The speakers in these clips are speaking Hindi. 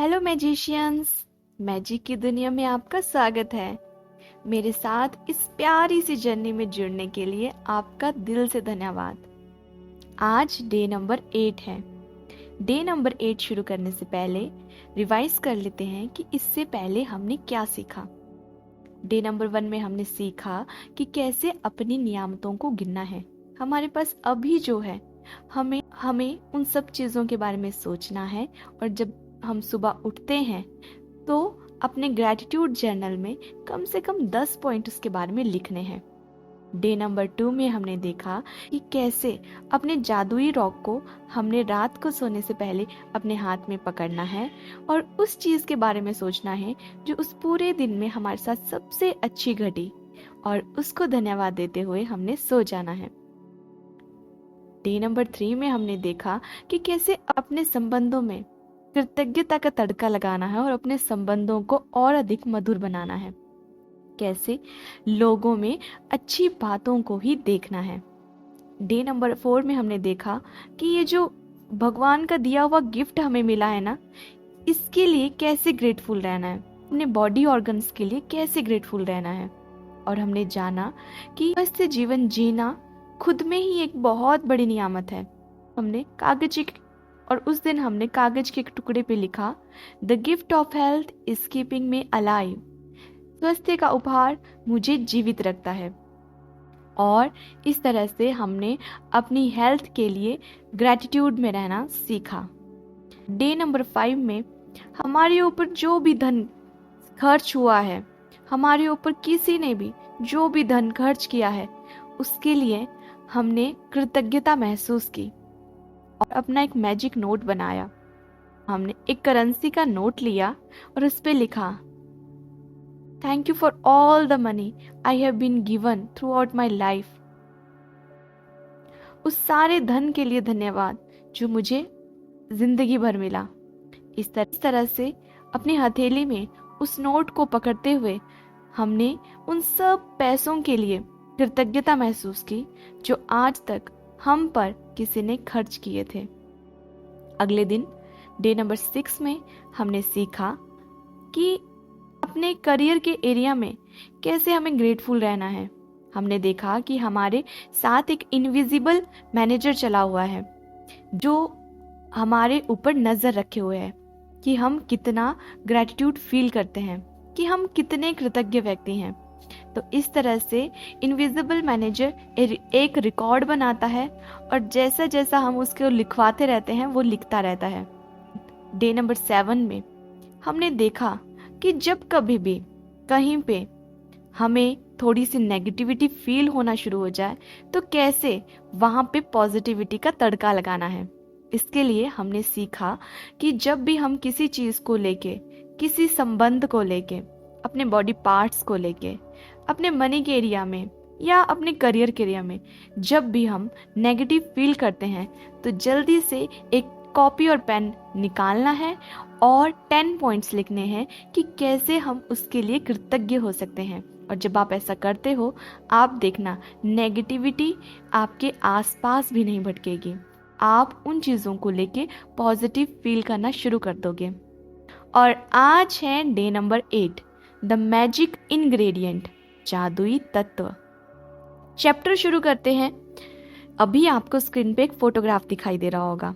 हेलो मैजिशियंस, मैजिक की दुनिया में आपका स्वागत है। मेरे साथ इस प्यारी सी जर्नी में जुड़ने के लिए आपका दिल से धन्यवाद। आज डे नंबर 8 है। डे नंबर 8 शुरू करने से पहले रिवाइज कर लेते हैं कि इससे पहले हमने क्या सीखा। डे नंबर 1 में हमने सीखा कि कैसे अपनी नियामतों को गिनना है। हमारे पास अभी जो है हमें उन सब चीज़ों के बारे में सोचना है, और जब हम सुबह उठते हैं तो अपने ग्रैटिट्यूड जर्नल में कम से कम 10 पॉइंट उसके बारे में लिखने हैं। डे नंबर 2 में हमने देखा कि कैसे अपने जादुई रॉक को हमने रात को सोने से पहले अपने हाथ में पकड़ना है और उस चीज़ के बारे में सोचना है जो उस पूरे दिन में हमारे साथ सबसे अच्छी घटी, और उसको धन्यवाद देते हुए हमने सो जाना है। डे नंबर 3 में हमने देखा कि कैसे अपने संबंधों में कृतज्ञता का तड़का लगाना है और अपने संबंधों को और अधिक मधुर बनाना है। कैसे लोगों में अच्छी बातों को ही देखना है। डे नंबर 4 में हमने देखा कि ये जो भगवान का दिया हुआ गिफ्ट हमें मिला है ना, इसके लिए कैसे ग्रेटफुल रहना है, अपने बॉडी ऑर्गन्स के लिए कैसे ग्रेटफुल रहना है। और हमने जाना कि स्वस्थ जीवन जीना खुद में ही एक बहुत बड़ी नियामत है। उस दिन हमने कागज के एक टुकड़े पे लिखा, the gift of health is keeping me alive. स्वास्थ्य का उपहार मुझे जीवित रखता है। और इस तरह से हमने अपनी हेल्थ के लिए ग्रैटिट्यूड में रहना सीखा। डे नंबर 5 में हमारे ऊपर जो भी धन खर्च हुआ है, हमारे ऊपर किसी ने भी जो भी धन खर्च किया है, उसके लिए हमने कृतज्ञता महसूस की और अपना एक मैजिक नोट बनाया। हमने एक करेंसी का नोट लिया और उस पे लिखा, thank you for all the money I have been given throughout my life. उस सारे धन के लिए धन्यवाद जो मुझे जिंदगी भर मिला। इस तरह से अपनी हथेली में उस नोट को पकड़ते हुए हमने उन सब पैसों के लिए कृतज्ञता महसूस की जो आज तक हम पर किसी ने खर्च किए थे। अगले दिन डे नंबर 6 में हमने सीखा कि अपने करियर के एरिया में कैसे हमें ग्रेटफुल रहना है। हमने देखा कि हमारे साथ एक इनविजिबल मैनेजर चला हुआ है जो हमारे ऊपर नजर रखे हुए है कि हम कितना ग्रैटिट्यूड फील करते हैं, कि हम कितने कृतज्ञ व्यक्ति हैं। तो इस तरह से इनविजिबल मैनेजर एक रिकॉर्ड बनाता है और जैसा जैसा हम उसको लिखवाते रहते हैं वो लिखता रहता है। डे नंबर 7 में हमने देखा कि जब कभी भी कहीं पे हमें थोड़ी सी नेगेटिविटी फील होना शुरू हो जाए तो कैसे वहाँ पे पॉजिटिविटी का तड़का लगाना है। इसके लिए हमने सीखा कि जब भी हम किसी चीज़ को लेके, किसी संबंध को लेके, अपने बॉडी पार्ट्स को लेके, अपने मनी के एरिया में या अपने करियर के एरिया में जब भी हम नेगेटिव फील करते हैं तो जल्दी से एक कॉपी और पेन निकालना है और 10 पॉइंट्स लिखने हैं कि कैसे हम उसके लिए कृतज्ञ हो सकते हैं। और जब आप ऐसा करते हो, आप देखना नेगेटिविटी आपके आसपास भी नहीं भटकेगी। आप उन चीज़ों को लेके पॉजिटिव फील करना शुरू कर दोगे। और आज है day number 8, the magic ingredient, जादुई तत्व। चैप्टर शुरू करते हैं। अभी आपको स्क्रीन पे एक फोटोग्राफ दिखाई दे रहा होगा।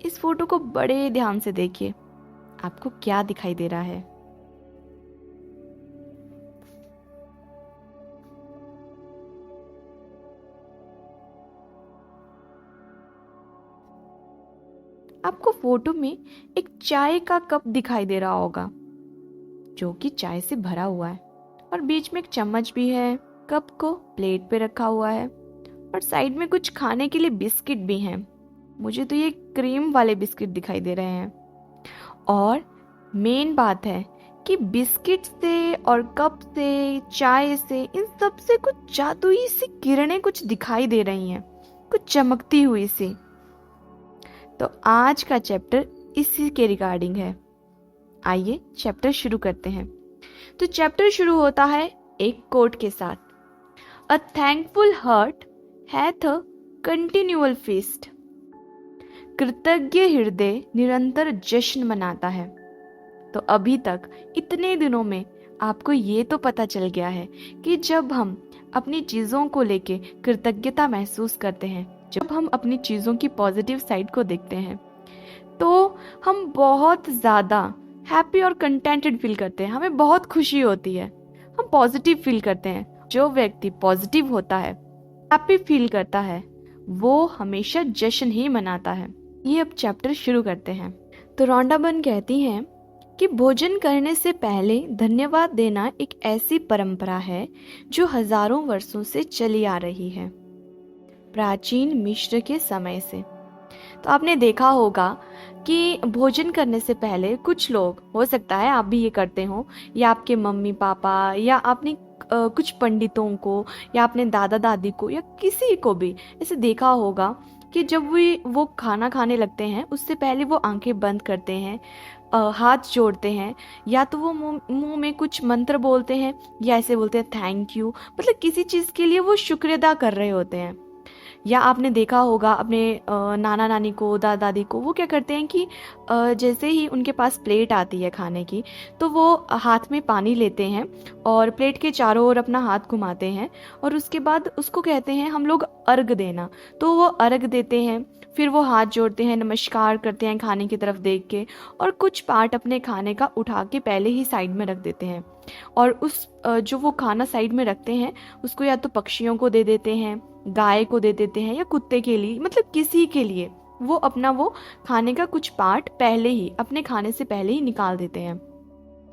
इस फोटो को बड़े ध्यान से देखिए, आपको क्या दिखाई दे रहा है। आपको फोटो में एक चाय का कप दिखाई दे रहा होगा जो कि चाय से भरा हुआ है, और बीच में एक चम्मच भी है। कप को प्लेट पे रखा हुआ है और साइड में कुछ खाने के लिए बिस्किट भी हैं। मुझे तो ये क्रीम वाले बिस्किट दिखाई दे रहे हैं। और मेन बात है कि बिस्किट से और कप से, चाय से, इन सब से कुछ जादुई सी किरणें कुछ दिखाई दे रही हैं, कुछ चमकती हुई सी। तो आज का चैप्टर इसी के रिगार्डिंग है। आइए चैप्टर शुरू करते हैं। तो चैप्टर शुरू होता है एक कोट के साथ, अ thankful heart hath a continual feast. कृतज्ञ हृदय निरंतर जश्न मनाता है। तो अभी तक इतने दिनों में आपको ये तो पता चल गया है कि जब हम अपनी चीज़ों को लेके कृतज्ञता महसूस करते हैं, जब हम अपनी चीज़ों की पॉजिटिव साइड को देखते हैं, तो हम बहुत ज़्यादा हैप्पी और कंटेंटेड फील करते हैं। हमें बहुत खुशी होती है, हम पॉजिटिव फील करते हैं। जो व्यक्ति पॉजिटिव होता है, हैप्पी फील करता है, वो हमेशा जश्न ही मनाता है। ये अब चैप्टर शुरू करते हैं। तो रोंडा बर्न कहती हैं कि भोजन करने से पहले धन्यवाद देना एक ऐसी परंपरा है जो हजारों वर्षों से चली आ रही है, प्राचीन मिस्र के समय से। तो आपने देखा होगा कि भोजन करने से पहले कुछ लोग, हो सकता है आप भी ये करते हो, या आपके मम्मी पापा, या आपने कुछ पंडितों को, या अपने दादा दादी को, या किसी को भी ऐसे देखा होगा कि जब वो खाना खाने लगते हैं उससे पहले वो आंखें बंद करते हैं, हाथ जोड़ते हैं, या तो वो मुंह में कुछ मंत्र बोलते हैं, या ऐसे बोलते हैं थैंक यू, मतलब किसी चीज़ के लिए वो शुक्र अदा कर रहे होते हैं। या आपने देखा होगा अपने नाना नानी को, दादा दादी को, वो क्या करते हैं कि जैसे ही उनके पास प्लेट आती है खाने की, तो वो हाथ में पानी लेते हैं और प्लेट के चारों ओर अपना हाथ घुमाते हैं, और उसके बाद उसको कहते हैं हम लोग अर्घ देना। तो वो अर्घ देते हैं, फिर वो हाथ जोड़ते हैं, नमस्कार करते हैं खाने की तरफ देख के, और कुछ पार्ट अपने खाने का उठा के पहले ही साइड में रख देते हैं, और उस जो वो खाना साइड में रखते हैं उसको या तो पक्षियों को दे देते हैं, गाय को दे देते हैं, या कुत्ते के लिए, मतलब किसी के लिए वो अपना वो खाने का कुछ पार्ट पहले ही, अपने खाने से पहले ही निकाल देते हैं।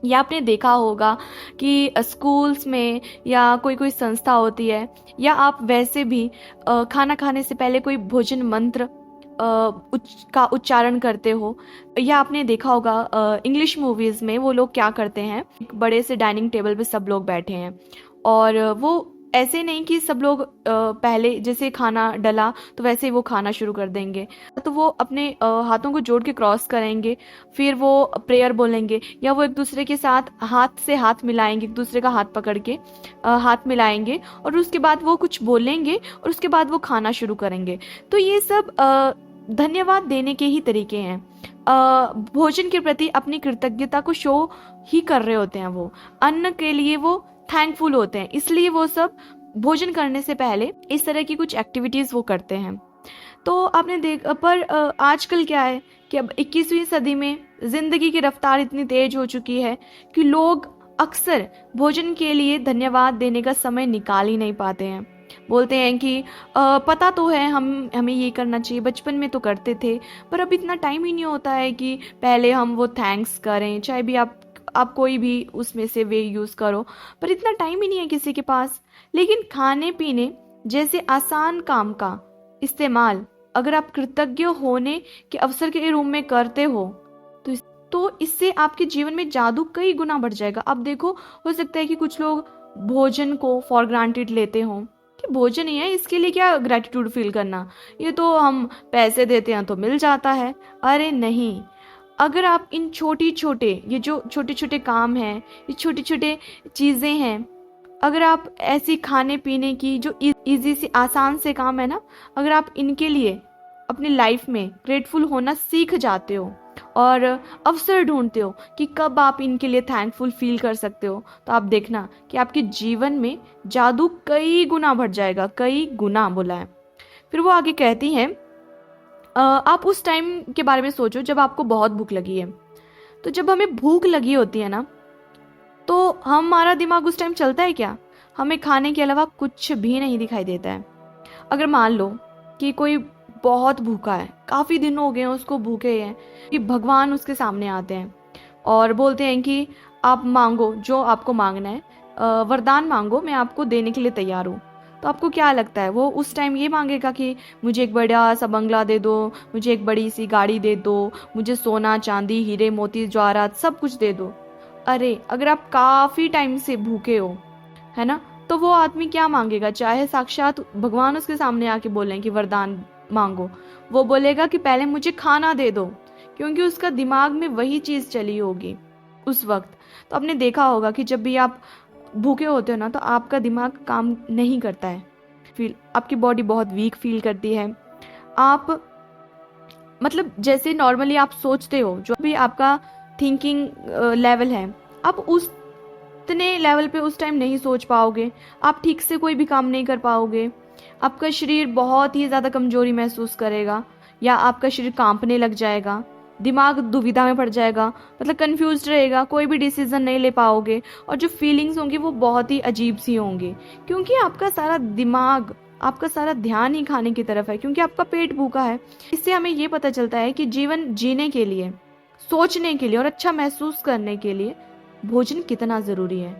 या आपने देखा होगा कि स्कूल्स में या कोई कोई संस्था होती है, या आप वैसे भी खाना खाने से पहले कोई भोजन मंत्र का उच्चारण करते हो, या आपने देखा होगा इंग्लिश मूवीज़ में वो लोग क्या करते हैं, एक बड़े से डाइनिंग टेबल पे सब लोग बैठे हैं, और वो ऐसे नहीं कि सब लोग पहले जैसे खाना डला तो वैसे ही वो खाना शुरू कर देंगे, तो वो अपने हाथों को जोड़ के क्रॉस करेंगे, फिर वो प्रेयर बोलेंगे, या वो एक दूसरे के साथ हाथ से हाथ मिलाएंगे, एक दूसरे का हाथ पकड़ के हाथ मिलाएंगे, और उसके बाद वो कुछ बोलेंगे, और उसके बाद वो खाना शुरू करेंगे। तो ये सब धन्यवाद देने के ही तरीके हैं। भोजन के प्रति अपनी कृतज्ञता को शो ही कर रहे होते हैं, वो अन्न के लिए वो थैंकफुल होते हैं, इसलिए वो सब भोजन करने से पहले इस तरह की कुछ एक्टिविटीज वो करते हैं। तो आपने पर आजकल क्या है कि अब 21वीं सदी में जिंदगी की रफ्तार इतनी तेज हो चुकी है कि लोग अक्सर भोजन के लिए धन्यवाद देने का समय निकाल ही नहीं पाते हैं। बोलते हैं कि पता तो है हमें ये करना चाहिए, बचपन में तो करते थे, पर अब इतना टाइम ही नहीं होता है कि पहले हम वो थैंक्स करें, चाहे भी आप कोई भी उसमें से वे यूज़ करो, पर इतना टाइम ही नहीं है किसी के पास। लेकिन खाने पीने जैसे आसान काम का इस्तेमाल अगर आप कृतज्ञ होने के अवसर के रूप में करते हो तो इससे आपके जीवन में जादू कई गुना बढ़ जाएगा। अब देखो, हो सकता है कि कुछ लोग भोजन को फॉर ग्रांटेड लेते हों कि भोजन ही है, इसके लिए क्या ग्रेटिट्यूड फील करना, ये तो हम पैसे देते हैं तो मिल जाता है। अरे नहीं, अगर आप इन ये जो छोटे छोटे काम हैं, ये छोटे छोटे चीज़ें हैं, अगर आप ऐसी खाने पीने की जो इजी से आसान से काम है ना, अगर आप इनके लिए अपनी लाइफ में ग्रेटफुल होना सीख जाते हो और अवसर ढूंढते हो कि कब आप इनके लिए थैंकफुल फील कर सकते हो, तो आप देखना कि आपके जीवन में जादू कई गुना बढ़ जाएगा, कई गुना बोला है। फिर वो आगे कहती हैं, आप उस टाइम के बारे में सोचो जब आपको बहुत भूख लगी है। तो जब हमें भूख लगी होती है ना, तो हमारा दिमाग उस टाइम चलता है क्या? हमें खाने के अलावा कुछ भी नहीं दिखाई देता है। अगर मान लो कि कोई बहुत भूखा है, काफ़ी दिन हो गए हैं उसको भूखे हैं, कि भगवान उसके सामने आते हैं और बोलते हैं कि आप मांगो जो आपको मांगना है, वरदान मांगो, मैं आपको देने के लिए तैयार हूँ। तो आपको क्या लगता है, वो उस टाइम ये मांगेगा कि मुझे एक बड़ा सा बंगला दे दो, मुझे एक बड़ी सी गाड़ी दे दो, मुझे सोना चांदी हीरे मोती जवाहरात सब कुछ दे दो? अरे अगर आप काफ़ी टाइम से भूखे हो, है ना, तो वो आदमी क्या मांगेगा? चाहे साक्षात भगवान उसके सामने आके बोलें कि वरदान मांगो, वो बोलेगा कि पहले मुझे खाना दे दो, क्योंकि उसका दिमाग में वही चीज़ चली होगी उस वक्त। तो आपने देखा होगा कि जब भी आप भूखे होते हो ना, तो आपका दिमाग काम नहीं करता है, आपकी बॉडी बहुत वीक फील करती है। आप मतलब जैसे नॉर्मली आप सोचते हो, जो भी आपका थिंकिंग लेवल है, आप उस इतने लेवल पे उस टाइम नहीं सोच पाओगे, आप ठीक से कोई भी काम नहीं कर पाओगे, आपका शरीर बहुत ही ज़्यादा कमजोरी महसूस करेगा, या आपका शरीर कांपने लग जाएगा, दिमाग दुविधा में पड़ जाएगा, मतलब कंफ्यूज रहेगा, कोई भी डिसीजन नहीं ले पाओगे, और जो फीलिंग्स होंगी वो बहुत ही अजीब सी होंगी, क्योंकि आपका सारा दिमाग, आपका सारा ध्यान ही खाने की तरफ है, क्योंकि आपका पेट भूखा है। इससे हमें ये पता चलता है कि जीवन जीने के लिए, सोचने के लिए और अच्छा महसूस करने के लिए भोजन कितना ज़रूरी है।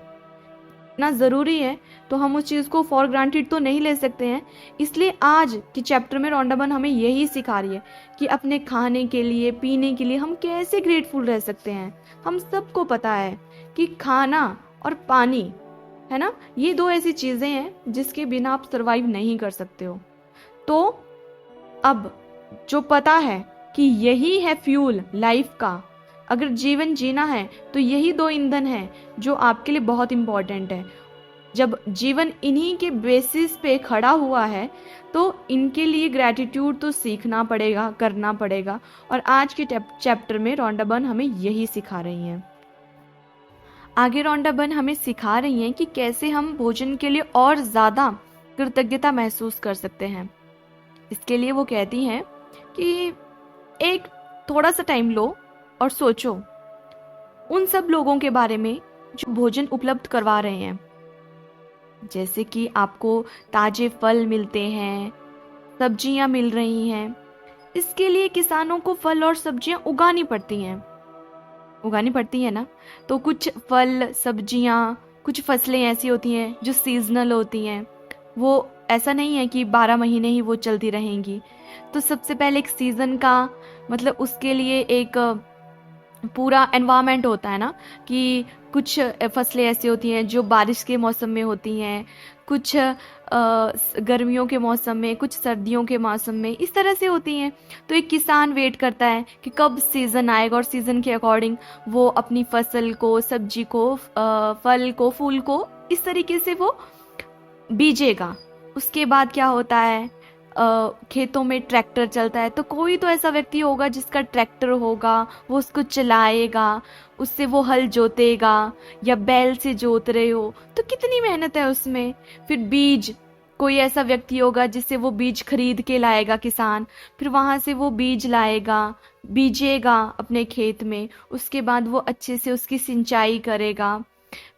इतना ज़रूरी है तो हम उस चीज़ को फॉर ग्रांटेड तो नहीं ले सकते हैं। इसलिए आज के चैप्टर में रॉन्डाबर्न हमें यही सिखा रही है कि अपने खाने के लिए, पीने के लिए हम कैसे ग्रेटफुल रह सकते हैं। हम सबको पता है कि खाना और पानी, है ना, ये दो ऐसी चीज़ें हैं जिसके बिना आप सर्वाइव नहीं कर सकते हो। तो अब जो पता है कि यही है फ्यूल लाइफ का, अगर जीवन जीना है तो यही दो ईंधन है जो आपके लिए बहुत इम्पोर्टेंट है। जब जीवन इन्हीं के बेसिस पे खड़ा हुआ है तो इनके लिए ग्रैटिट्यूड तो सीखना पड़ेगा, करना पड़ेगा। और आज के चैप्टर में रॉन्डाबर्न हमें यही सिखा रही हैं। आगे रॉन्डाबर्न हमें सिखा रही हैं कि कैसे हम भोजन के लिए और ज़्यादा कृतज्ञता महसूस कर सकते हैं। इसके लिए वो कहती हैं कि एक थोड़ा सा टाइम लो और सोचो उन सब लोगों के बारे में जो भोजन उपलब्ध करवा रहे हैं। जैसे कि आपको ताजे फल मिलते हैं, सब्जियां मिल रही हैं, इसके लिए किसानों को फल और सब्जियां उगानी पड़ती हैं ना। तो कुछ फल, सब्जियां, कुछ फसलें ऐसी होती हैं जो सीजनल होती हैं, वो ऐसा नहीं है कि 12 महीने ही वो चलती रहेंगी। तो सबसे पहले एक सीज़न का, मतलब उसके लिए एक पूरा एनवायरनमेंट होता है ना, कि कुछ फसलें ऐसी होती हैं जो बारिश के मौसम में होती हैं, कुछ गर्मियों के मौसम में, कुछ सर्दियों के मौसम में, इस तरह से होती हैं। तो एक किसान वेट करता है कि कब सीज़न आएगा और सीज़न के अकॉर्डिंग वो अपनी फसल को, सब्जी को, फल को, फूल को इस तरीके से वो बीजेगा। उसके बाद क्या होता है, खेतों में ट्रैक्टर चलता है, तो कोई तो ऐसा व्यक्ति होगा जिसका ट्रैक्टर होगा, वो उसको चलाएगा, उससे वो हल जोतेगा, या बैल से जोत रहे हो तो कितनी मेहनत है उसमें। फिर बीज, कोई ऐसा व्यक्ति होगा जिससे वो बीज खरीद के लाएगा किसान, फिर वहाँ से वो बीज लाएगा, बीजेगा अपने खेत में, उसके बाद वो अच्छे से उसकी सिंचाई करेगा।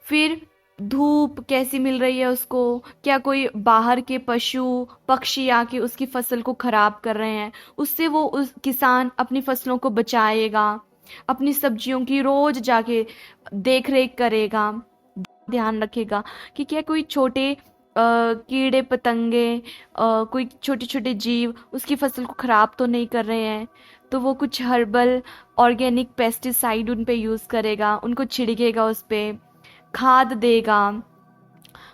फिर धूप कैसी मिल रही है उसको, क्या कोई बाहर के पशु पक्षी आके उसकी फसल को खराब कर रहे हैं, उससे वो उस किसान अपनी फसलों को बचाएगा, अपनी सब्जियों की रोज जाके देख रेख करेगा, ध्यान रखेगा कि क्या कोई छोटे कीड़े पतंगे, कोई छोटे छोटे जीव उसकी फसल को खराब तो नहीं कर रहे हैं। तो वो कुछ हर्बल ऑर्गेनिक पेस्टिसाइड उन पे यूज़ करेगा, उनको छिड़केगा, उस पे खाद देगा।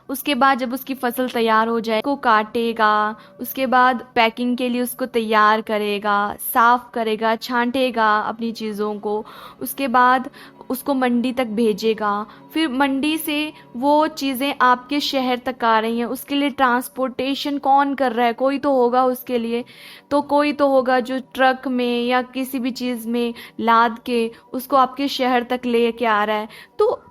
उसके बाद जब उसकी फसल तैयार हो जाए, उसको काटेगा, उसके बाद पैकिंग के लिए उसको तैयार करेगा, साफ करेगा, छांटेगा अपनी चीज़ों को, उसके बाद उसको मंडी तक भेजेगा। फिर मंडी से वो चीज़ें आपके शहर तक आ रही हैं, उसके लिए ट्रांसपोर्टेशन कौन कर रहा है, कोई तो होगा उसके लिए, तो कोई तो होगा जो ट्रक में या किसी भी चीज़ में लाद के उसको आपके शहर तक ले के आ रहा है। तो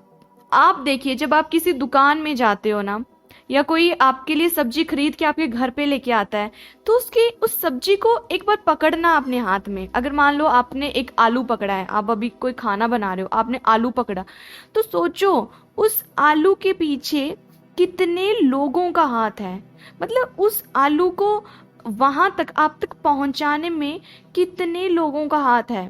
आप देखिए, जब आप किसी दुकान में जाते हो ना, या कोई आपके लिए सब्जी खरीद के आपके घर पे लेके आता है, तो उसकी उस सब्जी को एक बार पकड़ना अपने हाथ में। अगर मान लो आपने एक आलू पकड़ा है, आप अभी कोई खाना बना रहे हो, आपने आलू पकड़ा, तो सोचो उस आलू के पीछे कितने लोगों का हाथ है। मतलब उस आलू को वहां तक, आप तक पहुंचाने में कितने लोगों का हाथ है।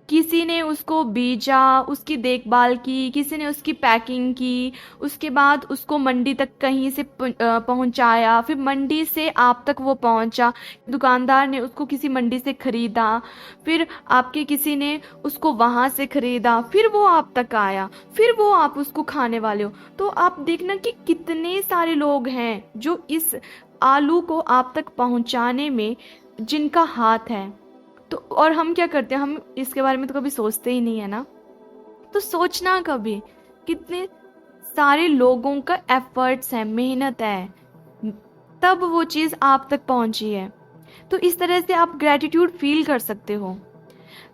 किसी ने उसको बीजा, उसकी देखभाल की, किसी ने उसकी पैकिंग की, उसके बाद उसको मंडी तक कहीं से पहुंचाया, फिर मंडी से आप तक वो पहुंचा, दुकानदार ने उसको किसी मंडी से खरीदा, फिर आपके किसी ने उसको वहां से खरीदा, फिर वो आप तक आया, फिर वो आप उसको खाने वाले हो। तो आप देखना कि कितने सारे लोग हैं जो इस आलू को आप तक पहुंचाने में जिनका हाथ है। तो और हम क्या करते हैं, हम इसके बारे में तो कभी सोचते ही नहीं है ना। तो सोचना कभी कितने सारे लोगों का एफर्ट्स है, मेहनत है, तब वो चीज़ आप तक पहुंची है। तो इस तरह से आप ग्रैटिट्यूड फील कर सकते हो।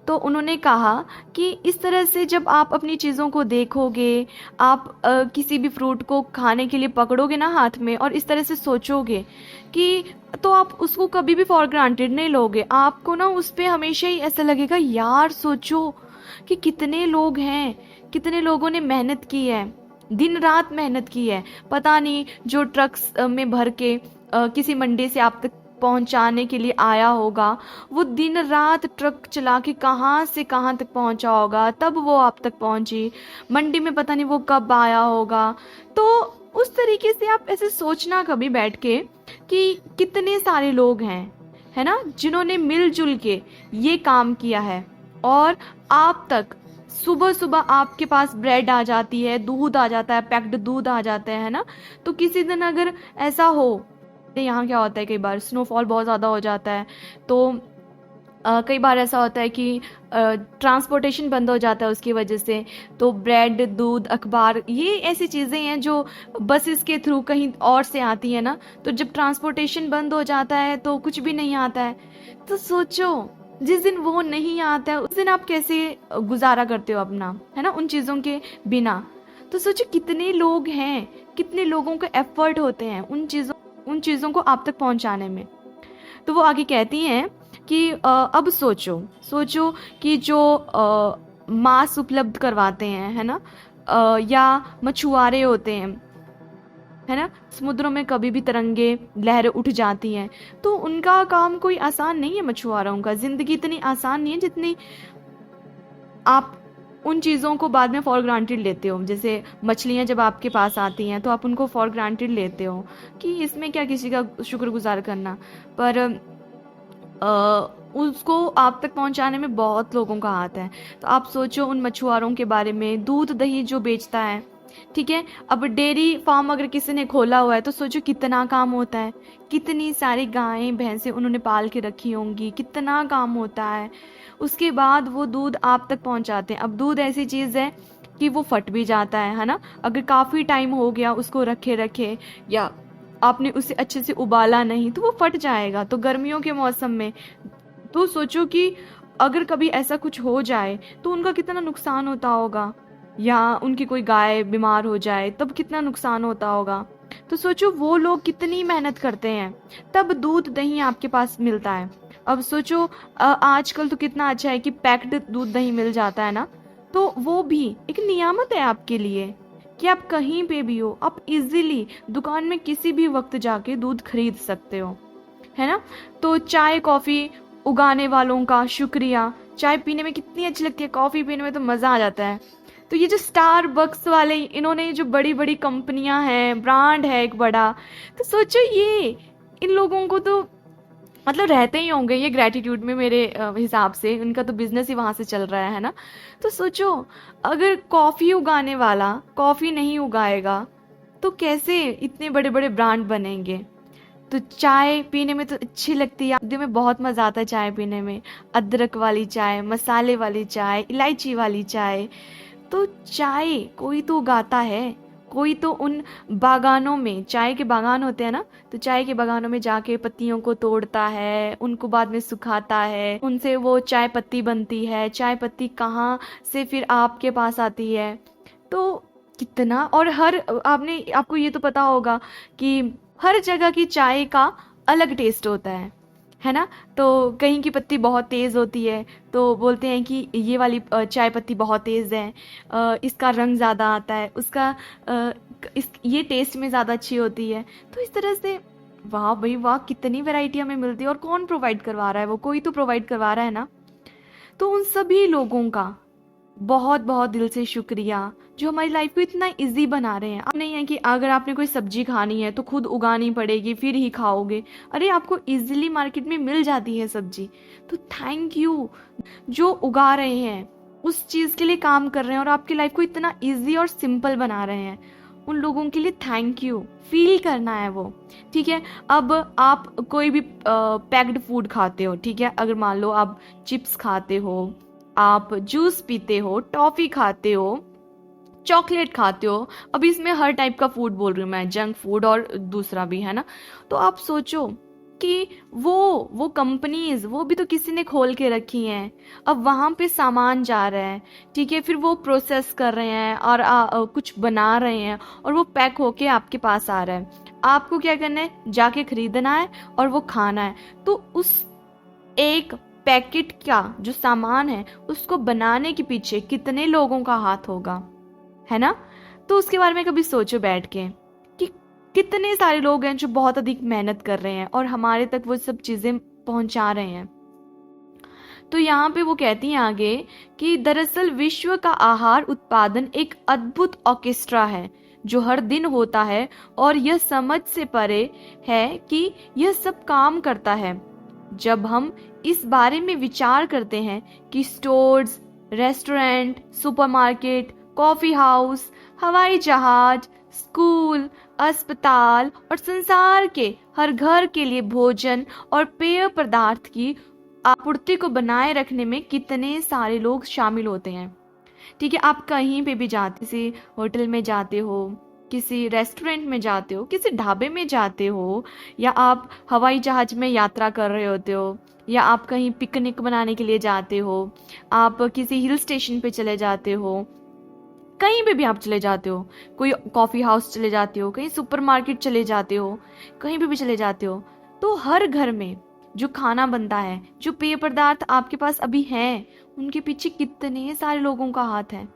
तो उन्होंने कहा कि इस तरह से जब आप अपनी चीज़ों को देखोगे, आप किसी भी फ्रूट को खाने के लिए पकड़ोगे ना हाथ में और इस तरह से सोचोगे कि, तो आप उसको कभी भी फॉर ग्रांटेड नहीं लोगे। आपको ना उस पे हमेशा ही ऐसा लगेगा, यार सोचो कि कितने लोग हैं, कितने लोगों ने मेहनत की है, दिन रात मेहनत की है। पता नहीं जो ट्रक्स में भर के किसी मंडी से आप तक पहुंचाने के लिए आया होगा, वो दिन रात ट्रक चला के कहाँ से कहाँ तक पहुंचा होगा, तब वो आप तक पहुंची। मंडी में पता नहीं वो कब आया होगा। तो उस तरीके से आप ऐसे सोचना कभी बैठ के कि कितने सारे लोग हैं, है ना, जिन्होंने मिलजुल के ये काम किया है और आप तक सुबह सुबह आपके पास ब्रेड आ जाती है, दूध आ जाता है, पैक्ड दूध आ जाता है ना। तो किसी दिन अगर ऐसा हो, यहाँ क्या होता है, कई बार स्नोफॉल बहुत ज़्यादा हो जाता है, तो कई बार ऐसा होता है कि ट्रांसपोर्टेशन बंद हो जाता है उसकी वजह से, तो ब्रेड, दूध, अखबार, ये ऐसी चीज़ें हैं जो बसेस के थ्रू कहीं और से आती है ना। तो जब ट्रांसपोर्टेशन बंद हो जाता है तो कुछ भी नहीं आता है। तो सोचो जिस दिन वो नहीं आता है उस दिन आप कैसे गुजारा करते हो अपना, है ना, उन चीज़ों के बिना। तो सोचो कितने लोग हैं, कितने लोगों का एफर्ट होते हैं उन चीज़ों को आप तक पहुंचाने में। तो वो आगे कहती हैं कि अब सोचो कि जो मांस उपलब्ध करवाते हैं, है ना, या मछुआरे होते हैं, है ना, समुद्रों में कभी भी तरंगे लहरें उठ जाती हैं, तो उनका काम कोई आसान नहीं है। मछुआरों का जिंदगी इतनी आसान नहीं है जितनी आप उन चीज़ों को बाद में फॉर ग्रांटेड लेते हो। जैसे मछलियाँ जब आपके पास आती हैं तो आप उनको फॉर ग्रांटेड लेते हो कि इसमें क्या किसी का शुक्रगुजार करना, पर उसको आप तक पहुंचाने में बहुत लोगों का हाथ है। तो आप सोचो उन मछुआरों के बारे में, दूध दही जो बेचता है, ठीक है। अब डेयरी फार्म अगर किसी ने खोला हुआ है तो सोचो कितना काम होता है, कितनी सारी गायें भैंसें उन्होंने पाल के रखी होंगी, कितना काम होता है। उसके बाद वो दूध आप तक पहुंचाते हैं। अब दूध ऐसी चीज़ है कि वो फट भी जाता है ना, अगर काफ़ी टाइम हो गया उसको रखे या आपने उसे अच्छे से उबाला नहीं तो वो फट जाएगा। तो गर्मियों के मौसम में तो सोचो कि अगर कभी ऐसा कुछ हो जाए तो उनका कितना नुकसान होता होगा, या उनकी कोई गाय बीमार हो जाए तब कितना नुकसान होता होगा। तो सोचो वो लोग कितनी मेहनत करते हैं, तब दूध दही आपके पास मिलता है। अब सोचो आजकल तो कितना अच्छा है कि पैक्ड दूध दही मिल जाता है ना, तो वो भी एक नियामत है आपके लिए कि आप कहीं पे भी हो, आप इजीली दुकान में किसी भी वक्त जाके दूध खरीद सकते हो, है ना। तो चाय कॉफ़ी उगाने वालों का शुक्रिया। चाय पीने में कितनी अच्छी लगती है, कॉफ़ी पीने में तो मज़ा आ जाता है। तो ये जो स्टारबक्स वाले, इन्होंने जो बड़ी बड़ी कंपनियां हैं, ब्रांड है एक बड़ा, तो सोचो ये इन लोगों को तो मतलब रहते ही होंगे ये ग्रैटिट्यूड में, मेरे हिसाब से उनका तो बिजनेस ही वहाँ से चल रहा है ना। तो सोचो अगर कॉफ़ी उगाने वाला कॉफ़ी नहीं उगाएगा तो कैसे इतने बड़े बड़े ब्रांड बनेंगे। तो चाय पीने में तो अच्छी लगती है, दिल में बहुत मज़ा आता है चाय पीने में, अदरक वाली चाय, मसाले वाली चाय, इलायची वाली चाय। तो चाय कोई तो उगाता है, कोई तो उन बागानों में, चाय के बागान होते हैं ना, तो चाय के बागानों में जाके पत्तियों को तोड़ता है, उनको बाद में सुखाता है, उनसे वो चाय पत्ती बनती है। चाय पत्ती कहाँ से फिर आपके पास आती है। तो कितना, और आपको ये तो पता होगा कि हर जगह की चाय का अलग टेस्ट होता है ना। तो कहीं की पत्ती बहुत तेज़ होती है तो बोलते हैं कि ये वाली चाय पत्ती बहुत तेज़ है, इसका रंग ज़्यादा आता है, उसका ये टेस्ट में ज़्यादा अच्छी होती है। तो इस तरह से वाह भाई वाह, कितनी वैरायटी हमें मिलती है। और कौन प्रोवाइड करवा रहा है, वो कोई तो प्रोवाइड करवा रहा है ना। तो उन सभी लोगों का बहुत बहुत दिल से शुक्रिया जो हमारी लाइफ को इतना इजी बना रहे हैं। अब नहीं है कि अगर आपने कोई सब्जी खानी है तो खुद उगानी पड़ेगी फिर ही खाओगे, अरे आपको इजीली मार्केट में मिल जाती है सब्जी। तो थैंक यू जो उगा रहे हैं, उस चीज़ के लिए काम कर रहे हैं और आपकी लाइफ को इतना इजी और सिंपल बना रहे हैं, उन लोगों के लिए थैंक यू फील करना है वो, ठीक है। अब आप कोई भी पैक्ड फूड खाते हो, ठीक है, अगर मान लो आप चिप्स खाते हो, आप जूस पीते हो, टॉफ़ी खाते हो, चॉकलेट खाते हो, अब इसमें हर टाइप का फूड बोल रही हूँ मैं, जंक फूड और दूसरा भी, है ना। तो आप सोचो क्योंकि वो कंपनीज वो भी तो किसी ने खोल के रखी हैं। अब वहाँ पे सामान जा रहा है, ठीक है, फिर वो प्रोसेस कर रहे हैं और कुछ बना रहे हैं और वो पैक होके आपके पास आ रहा है। आपको क्या करना है, जाके खरीदना है और वो खाना है। तो उस एक पैकेट का जो सामान है उसको बनाने के पीछे कितने लोगों का हाथ होगा, है ना। तो उसके बारे में कभी सोचो बैठ के कि कितने सारे लोग हैं जो बहुत अधिक मेहनत कर रहे हैं और हमारे तक वो सब चीजें पहुंचा रहे हैं। तो यहाँ पे वो कहती हैं आगे कि दरअसल विश्व का आहार उत्पादन एक अद्भुत ऑर्केस्ट्रा है जो हर दिन होता है और यह समझ से परे है कि यह सब काम करता है। जब हम इस बारे में विचार करते हैं कि stores, restaurant, supermarket, coffee house, हवाई जहाज, स्कूल, अस्पताल और संसार के हर घर के लिए भोजन और पेय पदार्थ की आपूर्ति को बनाए रखने में कितने सारे लोग शामिल होते हैं, ठीक है। आप कहीं पे भी जाते, किसी होटल में जाते हो, किसी रेस्टोरेंट में जाते हो, किसी ढाबे में जाते हो, या आप हवाई जहाज में यात्रा कर रहे होते हो, या आप कहीं पिकनिक मनाने के लिए जाते हो, आप किसी हिल स्टेशन पे चले जाते हो, कहीं पे भी आप चले जाते हो, कोई कॉफी हाउस चले जाते हो, कहीं सुपरमार्केट चले जाते हो, कहीं पे भी चले जाते हो, तो हर घर में जो खाना बनता है, जो पेय पदार्थ आपके पास अभी हैं, उनके पीछे कितने सारे लोगों का हाथ है।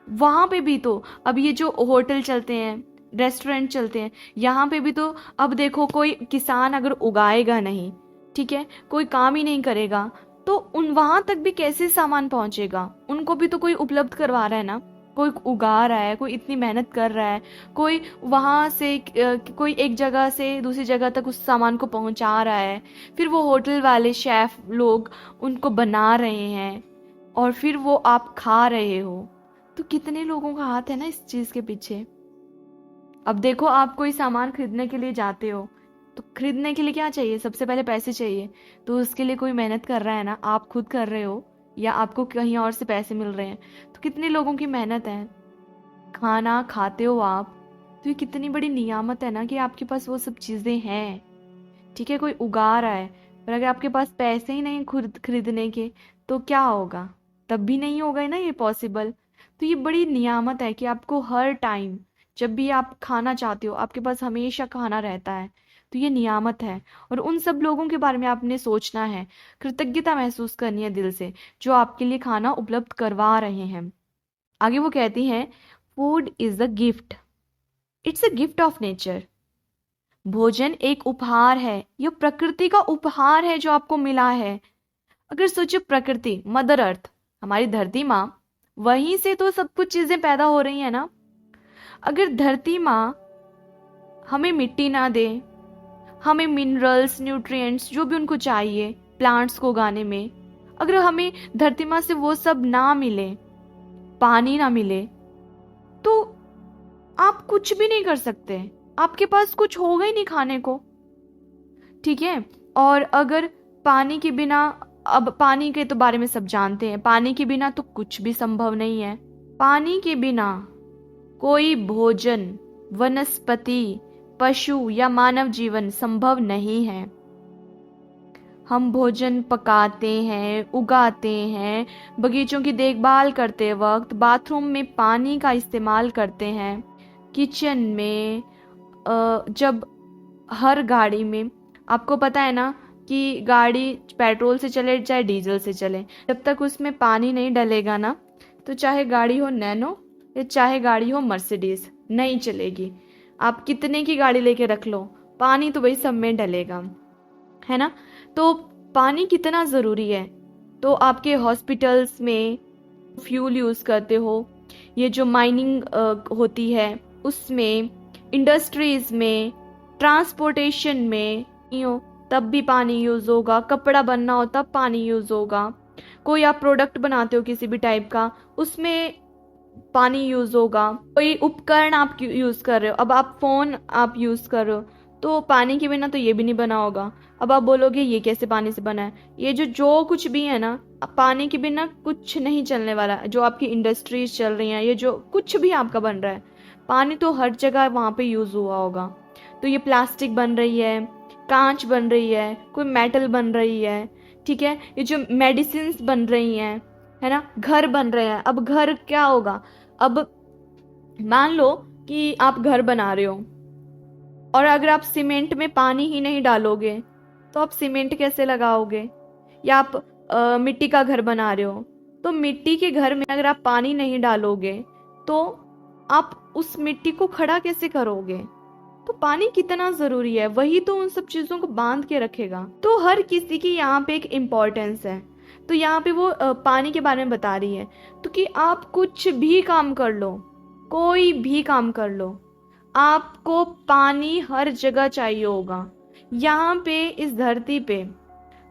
वहां पे भी तो अब ये जो होटल चलते हैं, रेस्टोरेंट चलते हैं, यहाँ पे भी तो अब देखो कोई किसान अगर उगाएगा नहीं, ठीक है, कोई काम ही नहीं करेगा, तो उन वहां तक भी कैसे सामान पहुंचेगा। उनको भी तो कोई उपलब्ध करवा रहा है ना, कोई उगा रहा है, कोई इतनी मेहनत कर रहा है, कोई वहां से कोई एक जगह से दूसरी जगह तक उस सामान को पहुंचा रहा है, फिर वो होटल वाले शेफ लोग उनको बना रहे हैं और फिर वो आप खा रहे हो। तो कितने लोगों का हाथ है ना इस चीज के पीछे। अब देखो, आप कोई सामान खरीदने के लिए जाते हो तो खरीदने के लिए क्या चाहिए, सबसे पहले पैसे चाहिए। तो उसके लिए कोई मेहनत कर रहा है ना, आप खुद कर रहे हो या आपको कहीं और से पैसे मिल रहे हैं, तो कितने लोगों की मेहनत है। खाना खाते हो आप, तो ये कितनी बड़ी नियामत है ना कि आपके पास वो सब चीजें हैं, ठीक है। कोई उगा रहा है, पर अगर आपके पास पैसे ही नहीं खरीदने के तो क्या होगा, तब भी नहीं होगा ना ये पॉसिबल। तो ये बड़ी नियामत है कि आपको हर टाइम जब भी आप खाना चाहते हो आपके पास हमेशा खाना रहता है। तो ये नियामत है और उन सब लोगों के बारे में आपने सोचना है, कृतज्ञता महसूस करनी है दिल से, जो आपके लिए खाना उपलब्ध करवा रहे हैं। आगे वो कहती हैं, food is a gift, it's a gift of nature. भोजन एक उपहार है, यह प्रकृति का उपहार है जो आपको मिला है। अगर सोचो, प्रकृति, मदर अर्थ, हमारी धरती माँ, वहीं से तो सब कुछ चीजें पैदा हो रही है ना। अगर धरती माँ हमें मिट्टी ना दे, हमें मिनरल्स, न्यूट्रिएंट्स जो भी उनको चाहिए प्लांट्स को उगाने में, अगर हमें धरती माँ से वो सब ना मिले, पानी ना मिले, तो आप कुछ भी नहीं कर सकते, आपके पास कुछ होगा ही नहीं खाने को, ठीक है। और अगर पानी के बिना, अब पानी के तो बारे में सब जानते हैं, पानी के बिना तो कुछ भी संभव नहीं है। पानी के बिना कोई भोजन, वनस्पति, पशु या मानव जीवन संभव नहीं है। हम भोजन पकाते हैं, उगाते हैं, बगीचों की देखभाल करते वक्त बाथरूम में पानी का इस्तेमाल करते हैं, किचन में, जब हर गाड़ी में, आपको पता है ना कि गाड़ी पेट्रोल से चले चाहे डीजल से चले, जब तक उसमें पानी नहीं डलेगा ना, तो चाहे गाड़ी हो नैनो या चाहे गाड़ी हो मर्सिडीज, नहीं चलेगी। आप कितने की गाड़ी लेके रख लो, पानी तो भाई सब में डलेगा, है ना। तो पानी कितना ज़रूरी है। तो आपके हॉस्पिटल्स में फ्यूल यूज़ करते हो, ये जो माइनिंग होती है उसमें, इंडस्ट्रीज़ में, ट्रांसपोर्टेशन में, तब भी पानी यूज़ होगा, कपड़ा बनना हो तब पानी यूज़ होगा, कोई आप प्रोडक्ट बनाते हो किसी भी टाइप का, उसमें पानी यूज़ होगा, कोई उपकरण आप यूज़ कर रहे हो, अब आप फ़ोन आप यूज़ कर रहे हो, तो पानी के बिना तो ये भी नहीं बना होगा। अब आप बोलोगे ये कैसे पानी से बना है, ये जो कुछ भी है ना, पानी के बिना कुछ नहीं चलने वाला। जो आपकी इंडस्ट्रीज चल रही हैं, ये जो कुछ भी आपका बन रहा है, पानी तो हर जगह वहाँ पे यूज़ हुआ होगा। तो ये प्लास्टिक बन रही है, कांच बन रही है, कोई मेटल बन रही है, ठीक है, ये जो मेडिसिन्स बन रही हैं, है ना, घर बन रहे हैं। अब घर क्या होगा, अब मान लो कि आप घर बना रहे हो और अगर आप सीमेंट में पानी ही नहीं डालोगे तो आप सीमेंट कैसे लगाओगे, या आप मिट्टी का घर बना रहे हो तो मिट्टी के घर में अगर आप पानी नहीं डालोगे तो आप उस मिट्टी को खड़ा कैसे करोगे। तो पानी कितना जरूरी है, वही तो उन सब चीजों को बांध के रखेगा। तो हर किसी की यहाँ पे एक इम्पोर्टेंस है। तो यहाँ पे वो पानी के बारे में बता रही है, तो कि आप कुछ भी काम कर लो, कोई भी काम कर लो, आपको पानी हर जगह चाहिए होगा। यहाँ पे इस धरती पे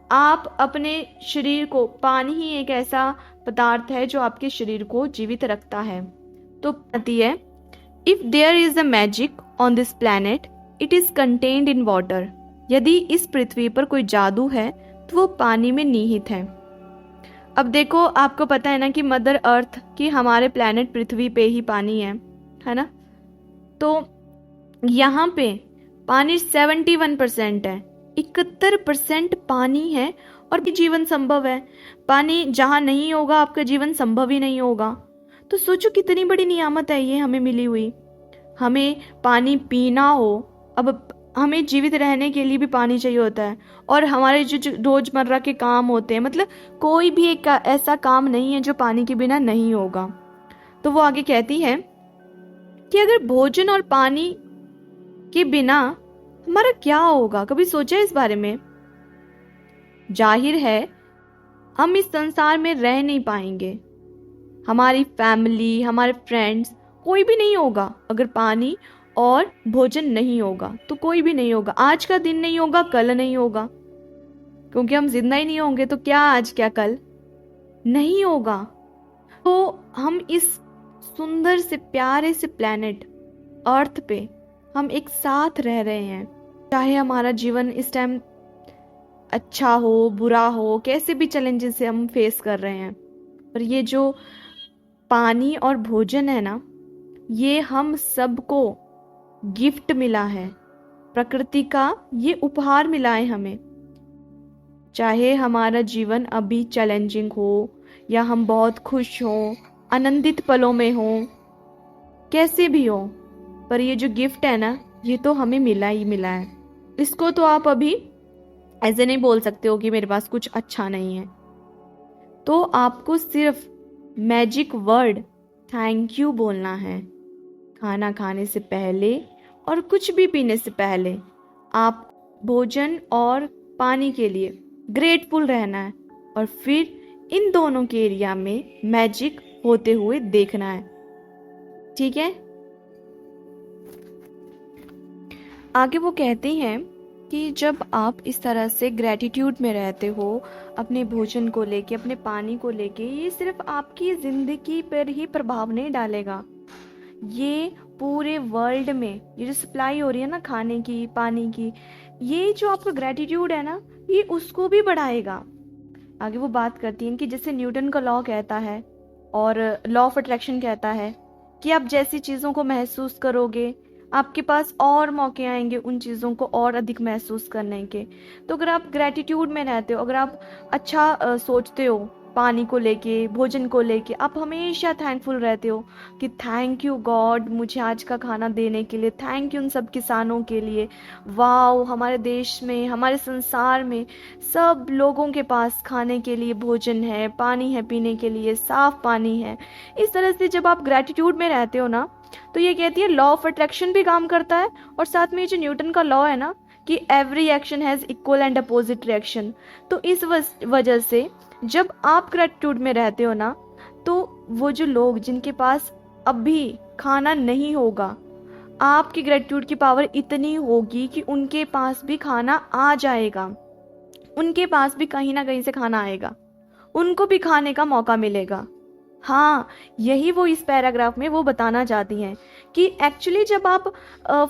आप अपने शरीर को, पानी ही एक ऐसा पदार्थ है जो आपके शरीर को जीवित रखता है। तो कहती है, if there is a magic on this planet it is contained in water. यदि इस पृथ्वी पर कोई जादू है तो वो पानी में निहित है। अब देखो, आपको पता है ना कि मदर अर्थ की, हमारे प्लैनेट पृथ्वी पे ही पानी है ना। तो यहाँ पे पानी 71% है, 71% पानी है और भी जीवन संभव है। पानी जहाँ नहीं होगा आपका जीवन संभव ही नहीं होगा। तो सोचो कितनी बड़ी नियामत है ये हमें मिली हुई। हमें पानी पीना हो, अब हमें जीवित रहने के लिए भी पानी चाहिए होता है, और हमारे जो रोजमर्रा के काम होते हैं, मतलब कोई भी एक ऐसा काम नहीं है जो पानी के बिना नहीं होगा। तो वो आगे कहती है कि अगर भोजन और पानी के बिना हमारा क्या होगा, कभी सोचा इस बारे में। जाहिर है हम इस संसार में रह नहीं पाएंगे, हमारी फैमिली, हमारे फ्रेंड्स, कोई भी नहीं होगा अगर पानी और भोजन नहीं होगा। तो कोई भी नहीं होगा, आज का दिन नहीं होगा, कल नहीं होगा, क्योंकि हम जिंदा ही नहीं होंगे। तो क्या आज क्या कल नहीं होगा। तो हम इस सुंदर से प्यारे से प्लेनेट अर्थ पे हम एक साथ रह रहे हैं, चाहे हमारा जीवन इस टाइम अच्छा हो, बुरा हो, कैसे भी चैलेंजेस से हम फेस कर रहे हैं। और ये जो पानी और भोजन है ना, ये हम सबको गिफ्ट मिला है, प्रकृति का ये उपहार मिला है हमें। चाहे हमारा जीवन अभी चैलेंजिंग हो या हम बहुत खुश हों, आनंदित पलों में हों, कैसे भी हो, पर ये जो गिफ्ट है ना, ये तो हमें मिला ही मिला है। इसको तो आप अभी ऐसे नहीं बोल सकते हो कि मेरे पास कुछ अच्छा नहीं है। तो आपको सिर्फ मैजिक वर्ड थैंक यू बोलना है। खाना खाने से पहले और कुछ भी पीने से पहले आप भोजन और पानी के लिए ग्रेटफुल रहना है, और फिर इन दोनों के एरिया में मैजिक होते हुए देखना है। ठीक है। आगे वो कहते हैं कि जब आप इस तरह से ग्रैटिट्यूड में रहते हो, अपने भोजन को लेके, अपने पानी को लेके, ये सिर्फ आपकी जिंदगी पर ही प्रभाव नहीं डालेगा, ये पूरे वर्ल्ड में ये जो सप्लाई हो रही है ना खाने की, पानी की, ये जो आपका ग्रैटिट्यूड है ना, ये उसको भी बढ़ाएगा। आगे वो बात करती हैं कि जैसे न्यूटन का लॉ कहता है और लॉ ऑफ अट्रैक्शन कहता है कि आप जैसी चीज़ों को महसूस करोगे, आपके पास और मौके आएंगे उन चीज़ों को और अधिक महसूस करने के। तो अगर आप ग्रैटिट्यूड में रहते हो, अगर आप अच्छा सोचते हो पानी को लेके, भोजन को लेके, आप हमेशा थैंकफुल रहते हो कि थैंक यू गॉड मुझे आज का खाना देने के लिए, थैंक यू उन सब किसानों के लिए, वाओ हमारे देश में, हमारे संसार में सब लोगों के पास खाने के लिए भोजन है, पानी है पीने के लिए, साफ पानी है। इस तरह से जब आप ग्रैटिट्यूड में रहते हो ना, तो ये कहती है लॉ ऑफ अट्रैक्शन भी काम करता है, और साथ में ये जो न्यूटन का लॉ है ना कि every action has equal and opposite reaction. तो इस वजह से जब आप ग्रैटिट्यूड में रहते हो ना, तो वो जो लोग जिनके पास अभी खाना नहीं होगा, आपकी ग्रैटिट्यूड की पावर इतनी होगी कि उनके पास भी खाना आ जाएगा, उनके पास भी कहीं ना कहीं से खाना आएगा, उनको भी खाने का मौका मिलेगा। हाँ, यही वो इस पैराग्राफ में वो बताना चाहती हैं कि एक्चुअली जब आप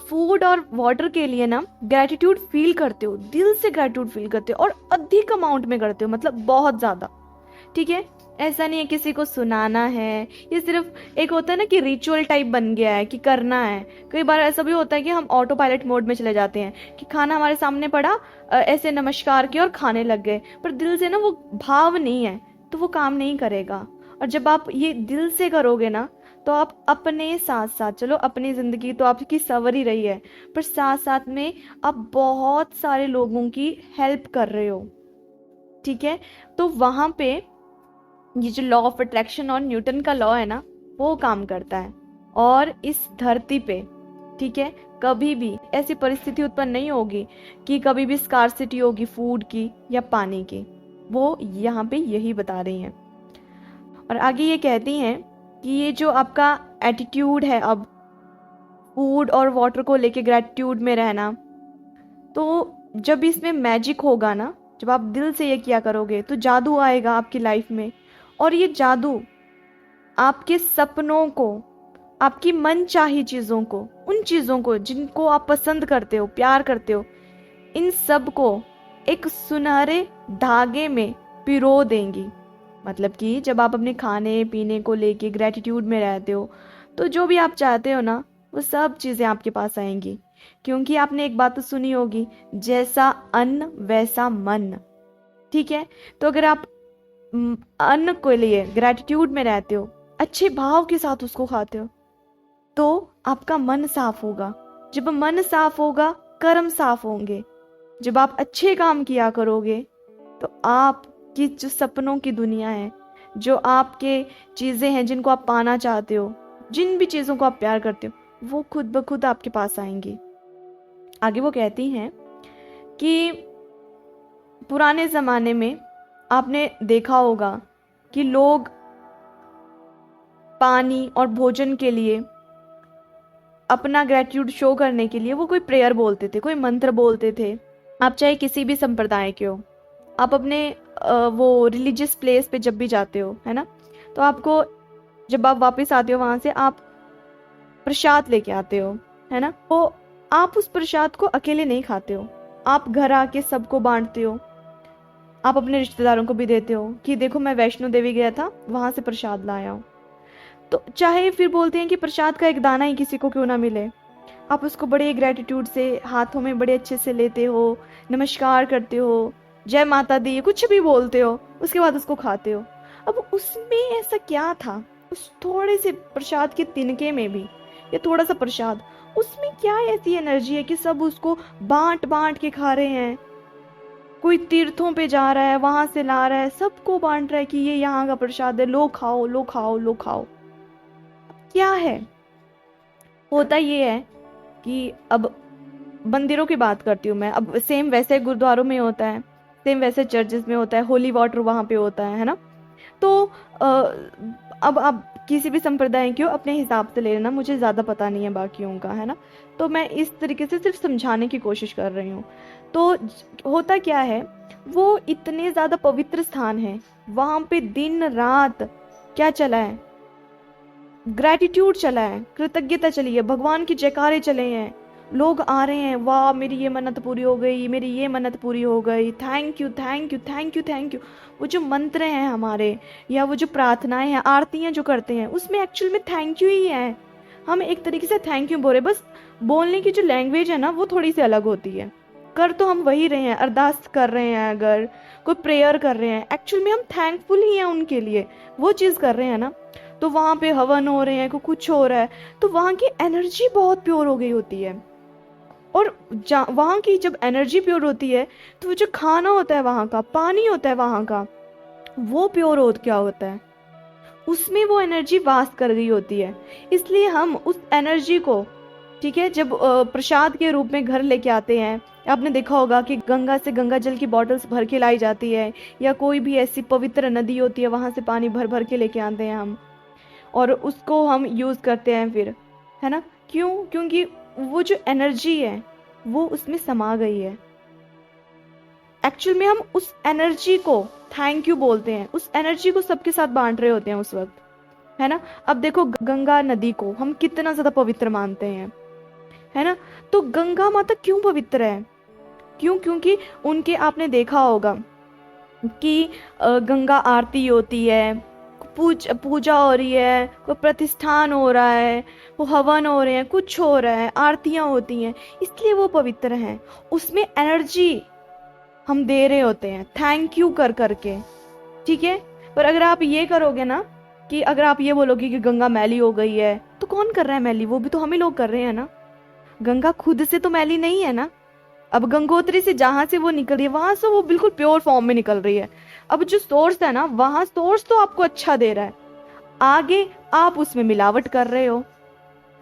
फूड और वाटर के लिए ना ग्रैटिट्यूड फील करते हो, दिल से ग्रैटिट्यूड फील करते हो और अधिक अमाउंट में करते हो, मतलब बहुत ज़्यादा, ठीक है, ऐसा नहीं है किसी को सुनाना है, ये सिर्फ एक होता है ना कि रिचुअल टाइप बन गया है कि करना है। कई बार ऐसा भी होता है कि हम ऑटो पायलट मोड में चले जाते हैं कि खाना हमारे सामने पड़ा, ऐसे नमस्कार किया और खाने लग गए, पर दिल से ना वो भाव नहीं है तो वो काम नहीं करेगा। और जब आप ये दिल से करोगे ना तो आप अपने साथ साथ, चलो अपनी जिंदगी तो आपकी सवर ही रही है, पर साथ साथ में आप बहुत सारे लोगों की हेल्प कर रहे हो। ठीक है, तो वहां पे ये जो लॉ ऑफ अट्रैक्शन और न्यूटन का लॉ है ना, वो काम करता है। और इस धरती पे, ठीक है, कभी भी ऐसी परिस्थिति उत्पन्न नहीं होगी कि कभी भी स्कार्सिटी होगी फूड की या पानी की। वो यहाँ पे यही बता रही हैं। और आगे ये कहती हैं कि ये जो आपका एटीट्यूड है अब फूड और वाटर को लेके ग्रेटिट्यूड में रहना, तो जब इसमें मैजिक होगा ना, जब आप दिल से ये किया करोगे तो जादू आएगा आपकी लाइफ में। और ये जादू आपके सपनों को, आपकी मनचाही चीज़ों को, उन चीज़ों को जिनको आप पसंद करते हो, प्यार करते हो, इन सब को एक सुनहरे धागे में पिरो देंगी। मतलब कि जब आप अपने खाने पीने को लेके ग्रेटिट्यूड में रहते हो तो जो भी आप चाहते हो ना वो सब चीज़ें आपके पास आएंगी। क्योंकि आपने एक बात तो सुनी होगी, जैसा अन्न वैसा मन। ठीक है, तो अगर आप अन्न के लिए ग्रेटिट्यूड में रहते हो, अच्छे भाव के साथ उसको खाते हो, तो आपका मन साफ होगा। जब मन साफ होगा कर्म साफ होंगे। जब आप अच्छे काम किया करोगे तो आपकी जो सपनों की दुनिया है, जो आपके चीजें हैं जिनको आप पाना चाहते हो, जिन भी चीजों को आप प्यार करते हो, वो खुद ब खुद आपके पास आएंगी। आगे वो कहती हैं कि पुराने जमाने में आपने देखा होगा कि लोग पानी और भोजन के लिए, अपना ग्रेटिट्यूड शो करने के लिए वो कोई प्रेयर बोलते थे, कोई मंत्र बोलते थे। आप चाहे किसी भी संप्रदाय के हो, आप अपने वो रिलीजियस प्लेस पे जब भी जाते हो, है ना, तो आपको जब आप वापस आते हो वहां से आप प्रसाद लेके आते हो, है ना, तो आप उस प्रसाद को अकेले नहीं खाते हो, आप घर आके सबको बांटते हो। आप अपने रिश्तेदारों को भी देते हो कि देखो मैं वैष्णो देवी गया था, वहां से प्रसाद लाया हूँ। तो चाहे फिर बोलते हैं कि प्रसाद का एक दाना ही किसी को क्यों ना मिले, आप उसको बड़े ग्रेटिट्यूड से हाथों में बड़े अच्छे से लेते हो, नमस्कार करते हो, जय माता दी कुछ भी बोलते हो, उसके बाद उसको खाते हो। अब उसमें ऐसा क्या था, उस थोड़े से प्रसाद के तिनके में भी, या थोड़ा सा प्रसाद, उसमें क्या ऐसी एनर्जी है कि सब उसको बांट बांट के खा रहे हैं। कोई तीर्थों पे जा रहा है, वहां से ला रहा है, सबको बांट रहा है कि ये यहाँ का प्रसाद है, लो खाओ लो खाओ लो खाओ। क्या है, होता ये है कि अब मंदिरों की बात करती हूँ मैं, अब सेम वैसे गुरुद्वारों में होता है, सेम वैसे चर्चेस में होता है, होली वाटर वहां पे होता है ना। तो अब आप किसी भी संप्रदाय के हो अपने हिसाब से ले लेना, मुझे ज्यादा पता नहीं है बाकियों का, है ना, तो मैं इस तरीके से सिर्फ समझाने की कोशिश कर रही हूँ। तो होता क्या है, वो इतने ज्यादा पवित्र स्थान है, वहां पे दिन रात क्या चला है, ग्रेटिट्यूड चला है, कृतज्ञता चली है, भगवान की जयकारे चले हैं, लोग आ रहे हैं, वाह मेरी ये मन्नत पूरी हो गई, मेरी ये मन्नत पूरी हो गई, thank you thank you thank you thank you. वो जो मंत्र हैं हमारे, या वो जो प्रार्थनाएं हैं, आरतियां जो करते हैं, उसमें एक्चुअल में थैंक यू ही है। हम एक तरीके से थैंक यू बोल रहे, बस बोलने की जो लैंग्वेज है ना वो थोड़ी सी अलग होती है। कर तो हम वही रहे हैं, अरदास कर रहे हैं, अगर कोई प्रेयर कर रहे हैं, एक्चुअल में हम थैंकफुल ही हैं उनके लिए, वो चीज़ कर रहे हैं ना। तो वहाँ पे हवन हो रहे हैं, को कुछ हो रहा है, तो वहाँ की एनर्जी बहुत प्योर हो गई होती है। और वहाँ की जब एनर्जी प्योर होती है तो वो जो खाना होता है वहाँ का, पानी होता है वहाँ का, वो प्योर हो क्या होता है, उसमें वो एनर्जी वास कर गई होती है। इसलिए हम उस एनर्जी को, ठीक है, जब प्रसाद के रूप में घर लेके आते हैं, आपने देखा होगा कि गंगा से गंगा जल की बॉटल्स भर के लाई जाती है, या कोई भी ऐसी पवित्र नदी होती है वहां से पानी भर भर के लेके आते हैं हम, और उसको हम यूज करते हैं फिर, है ना। क्यों? क्योंकि वो जो एनर्जी है वो उसमें समा गई है। एक्चुअल में हम उस एनर्जी को थैंक यू बोलते हैं, उस एनर्जी को सबके साथ बांट रहे होते हैं उस वक्त, है ना। अब देखो गंगा नदी को हम कितना ज्यादा पवित्र मानते हैं, है ना। तो गंगा माता क्यों पवित्र है? क्यों? क्योंकि उनके, आपने देखा होगा कि गंगा आरती होती है, पूजा हो रही है, कोई प्रतिष्ठान हो रहा है, वो हवन हो रहे हैं, कुछ हो रहा है, आरतियां होती हैं, इसलिए वो पवित्र हैं। उसमें एनर्जी हम दे रहे होते हैं थैंक यू कर करके, ठीक है। पर अगर आप ये करोगे ना कि अगर आप ये बोलोगे कि गंगा मैली हो गई है, तो कौन कर रहा है मैली? वो भी तो हम ही लोग कर रहे हैं ना। गंगा खुद से तो मैली नहीं है ना। अब गंगोत्री से जहां से वो निकल रही है वहां से वो बिल्कुल प्योर फॉर्म में निकल रही है। अब जो सोर्स है ना, वहां सोर्स तो आपको अच्छा दे रहा है, आगे आप उसमें मिलावट कर रहे हो।